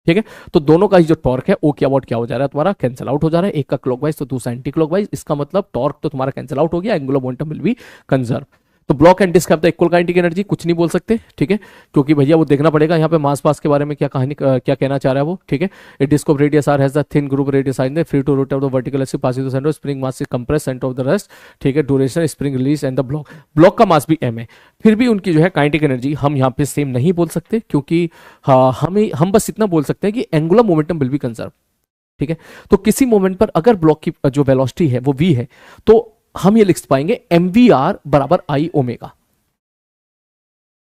ठीक है। तो दोनों का ही जो टॉर्क है ओ के अबाउट क्या हो जा रहा है तुम्हारा, कैंसिल आउट हो जा रहा है। एक का क्लॉकवाइज तो दूसरा एंटी क्लॉकवाइज, इसका मतलब टॉर्क तो तुम्हारा कैंसिल आउट हो गया, angular momentum will be conserve. तो block and disc have equal kinetic energy, कुछ नहीं बोल सकते, ठीक है, क्योंकि भैया वो देखना पड़ेगा यहाँ पे मास पास के बारे में क्या कहानी क्या कहना चाह रहा है वो, ठीक है। It disc of radius R has the thin group radius R in the free to rotate of the vertical axis passing the centre, spring mass is compress centre of the rest, ठीक है, duration spring release and the block का mass भी m है। फिर भी उनकी जो है काइनेटिक एनर्जी हम यहाँ पे सेम नहीं बोल सकते, क्योंकि हम बस इतना बोल सकते हैं कि angular momentum will be conserve, ठीक है। तो किसी मोमेंट पर अगर ब्लॉक की जो वेलोसिटी है वो v है तो हम ये लिख पाएंगे mvr बराबर आई ओमेगा,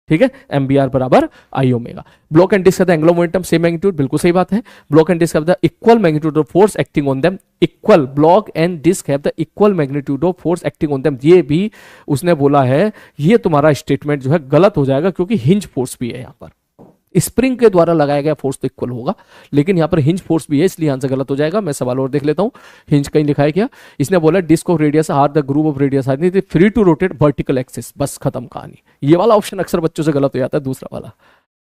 ठीक है, mvr बराबर I omega. Block and disc का एंगुलर मोमेंटम सेम मैग्नीट्यूड, बिल्कुल सही बात है। Block and disc have the equal magnitude of force acting on them, equal, block and disc have the equal magnitude of force acting on them, ये भी उसने बोला है। ये तुम्हारा स्टेटमेंट जो है गलत हो जाएगा, क्योंकि हिंज फोर्स भी है यहाँ पर, स्प्रिंग के द्वारा लगाया गया फोर्स तो इक्वल होगा, लेकिन यहां पर हिंज फोर्स भी है, इसलिए आंसर गलत हो जाएगा। मैं सवाल और देख लेता हूं, हिंज कहीं लिखा है क्या। इसने बोला disc of radius R the group of radius R free to rotate vertical axis, बस खत्म कहानी। ये वाला ऑप्शन अक्सर बच्चों से गलत हो जाता है, दूसरा वाला,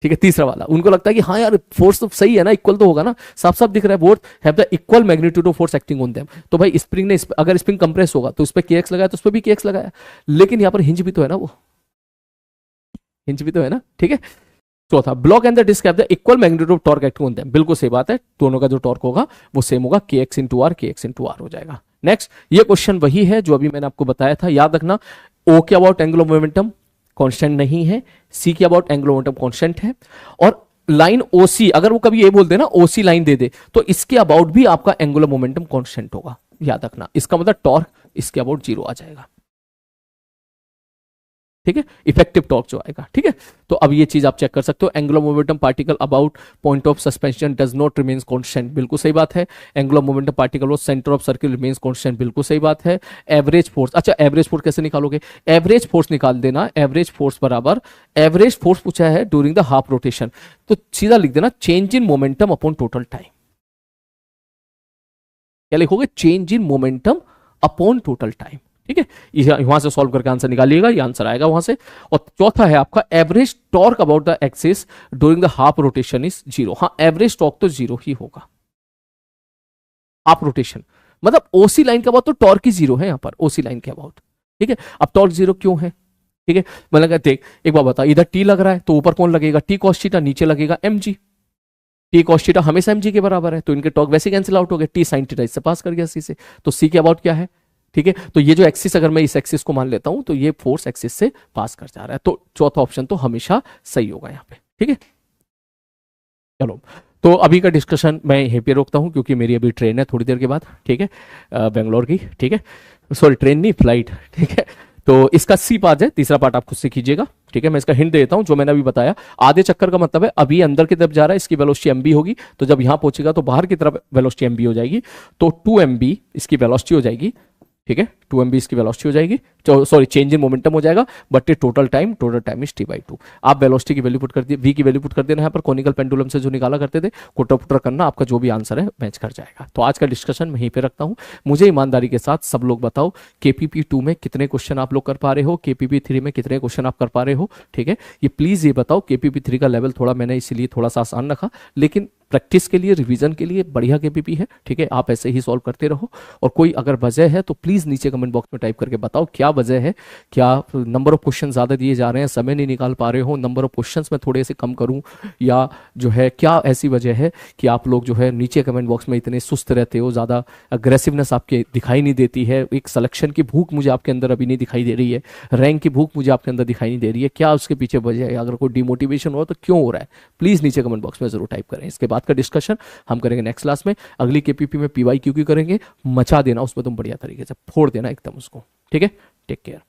ठीक है। तीसरा वाला उनको लगता है कि हाँ यार फोर्स तो सही है ना, इक्वल तो होगा ना, साफ साफ दिख रहा है, both have the equal magnitude of force acting on them. तो भाई स्प्रिंग ने अगर स्प्रिंग कंप्रेस होगा तो उस पर के एक्स लगाया तो उस पर भी के एक्स लगाया, लेकिन यहां पर हिंज भी तो है ना, वो हिंज भी तो है ना, ठीक है। चौथा, block and the disc have the equal magnitude of torque acting on them, बिल्कुल सही बात है, दोनों का जो टॉर्क होगा वो सेम होगा, के एक्स इंटू आर, के एक्स इंटू आर हो जाएगा। नेक्स्ट, ये क्वेश्चन वही है जो अभी मैंने आपको बताया था, याद रखना। ओ के अबाउट एंगुलर मोमेंटम कांस्टेंट नहीं है, सी के अबाउट एंगुलर मोमेंटम कांस्टेंट है, और लाइन ओसी अगर वो कभी ये बोल दे ना ओसी लाइन दे दे तो इसके अबाउट भी आपका एंगुलर मोमेंटम कांस्टेंट होगा, याद रखना। इसका मतलब टॉर्क इसके अबाउट जीरो आ जाएगा, ठीक है, इफेक्टिव टॉर्क जो आएगा, ठीक है। तो अब ये चीज आप चेक कर सकते हो, angular momentum particle about point of suspension does not remains constant, बिल्कुल सही बात है। एंगुलर मोमेंटम पार्टिकल वो centre of circle remains constant, बिल्कुल सही बात है। एवरेज फोर्स, अच्छा एवरेज फोर्स कैसे निकालोगे, एवरेज फोर्स निकाल देना, एवरेज फोर्स बराबर, एवरेज फोर्स पूछा है ड्यूरिंग द हाफ रोटेशन, तो सीधा लिख देना change in momentum upon total time. क्या लिखोगे, change in momentum upon total time, ठीक है। यहां से सॉल्व करके आंसर निकालिएगा, ये आंसर आएगा वहां से। और चौथा है आपका average torque about the axis during the half rotation is zero, हाँ एवरेज टॉर्क तो जीरो ही होगा, हाफ रोटेशन मतलब ओसी लाइन के अबाउट तो टॉर्क ही जीरो है यहां पर, ओसी लाइन के अबाउट, ठीक है। अब टॉर्क जीरो क्यों है, ठीक है, मतलब देख एक बार बता, इधर टी लग रहा है तो ऊपर कौन लगेगा, टी कॉस थीटा, नीचे लगेगा m g, T cos theta हमेशा एम जी के बराबर है, तो इनके टॉर्क वैसे कैंसिल आउट हो गए, टी साइन थीटा इससे पास कर गया सी से, तो सी के अबाउट क्या है, ठीक है। तो ये जो एक्सिस अगर मैं इस एक्सिस को मान लेता हूं तो ये फोर्स एक्सिस से पास कर जा रहा है, तो चौथा ऑप्शन तो हमेशा सही होगा यहां पे, ठीक है। चलो तो अभी का डिस्कशन मैं यहीं पे रोकता हूं, क्योंकि मेरी अभी ट्रेन है थोड़ी देर के बाद, ठीक है, बेंगलोर की, ठीक है, सॉरी ट्रेन नहीं फ्लाइट, ठीक है। तो इसका सी पार्ट है, तीसरा पार्ट आप खुद से कीजिएगा, ठीक है। मैं इसका हिंट देता हूं, जो मैंने अभी बताया, आधे चक्कर का मतलब है अभी अंदर की तरफ जा रहा है, इसकी वेलोसिटी एमबी होगी, तो जब यहां पहुंचेगा तो बाहर की तरफ वेलोसिटी एमबी हो जाएगी, तो 2 MB इसकी वेलोसिटी हो जाएगी, ठीक है, 2 MB इसकी वेलोसिटी हो जाएगी, सॉरी चेंज इन मोमेंटम हो जाएगा, but total time is t/2। आप वेलोसिटी की वैल्यू पुट कर दिए, v की वैल्यू पुट कर देना यहाँ पर, कोनिकल पेंडुलम से जो निकाला करते थे कोटर पुटर करना, आपका जो भी आंसर है मैच कर जाएगा। तो आज का डिस्कशन मैं यहीं पे रखता हूँ। मुझे ईमानदारी के साथ सब लोग बताओ KPP 2 में कितने क्वेश्चन आप लोग कर पा रहे हो, KPP 3 में कितने क्वेश्चन आप कर पा रहे हो, ठीक है। ये प्लीज ये बताओ, KPP 3 का लेवल थोड़ा मैंने इसीलिए थोड़ा सा आसान रखा, लेकिन प्रैक्टिस के लिए, रिवीजन के लिए बढ़िया KPP है, ठीक है। आप ऐसे ही सॉल्व करते रहो, और कोई अगर वजह है तो प्लीज नीचे कमेंट बॉक्स में टाइप करके बताओ क्या वजह है, क्या नंबर ऑफ क्वेश्चन ज्यादा दिए जा रहे हैं, समय नहीं निकाल पा रहे हो, नंबर ऑफ क्वेश्चंस में थोड़े से कम करूं, या जो है क्या ऐसी वजह है कि आप लोग जो है नीचे कमेंट बॉक्स में इतने सुस्त रहते हो, ज्यादा अग्रेसिवनेस आपके दिखाई नहीं देती है, एक सिलेक्शन की भूख मुझे आपके अंदर अभी नहीं दिखाई दे रही है, रैंक की भूख मुझे आपके अंदर दिखाई नहीं दे रही है, क्या उसके पीछे वजह है, अगर कोई डिमोटिवेशन हो तो क्यों हो रहा है, प्लीज नीचे कमेंट बॉक्स में जरूर टाइप करें। इसके बाद का डिस्कशन हम करेंगे नेक्स्ट क्लास में, अगली KPP में PYQ की करेंगे, मचा देना उसमें तुम बढ़िया तरीके से फोड़ देना एकदम उसको, ठीक है। Take care.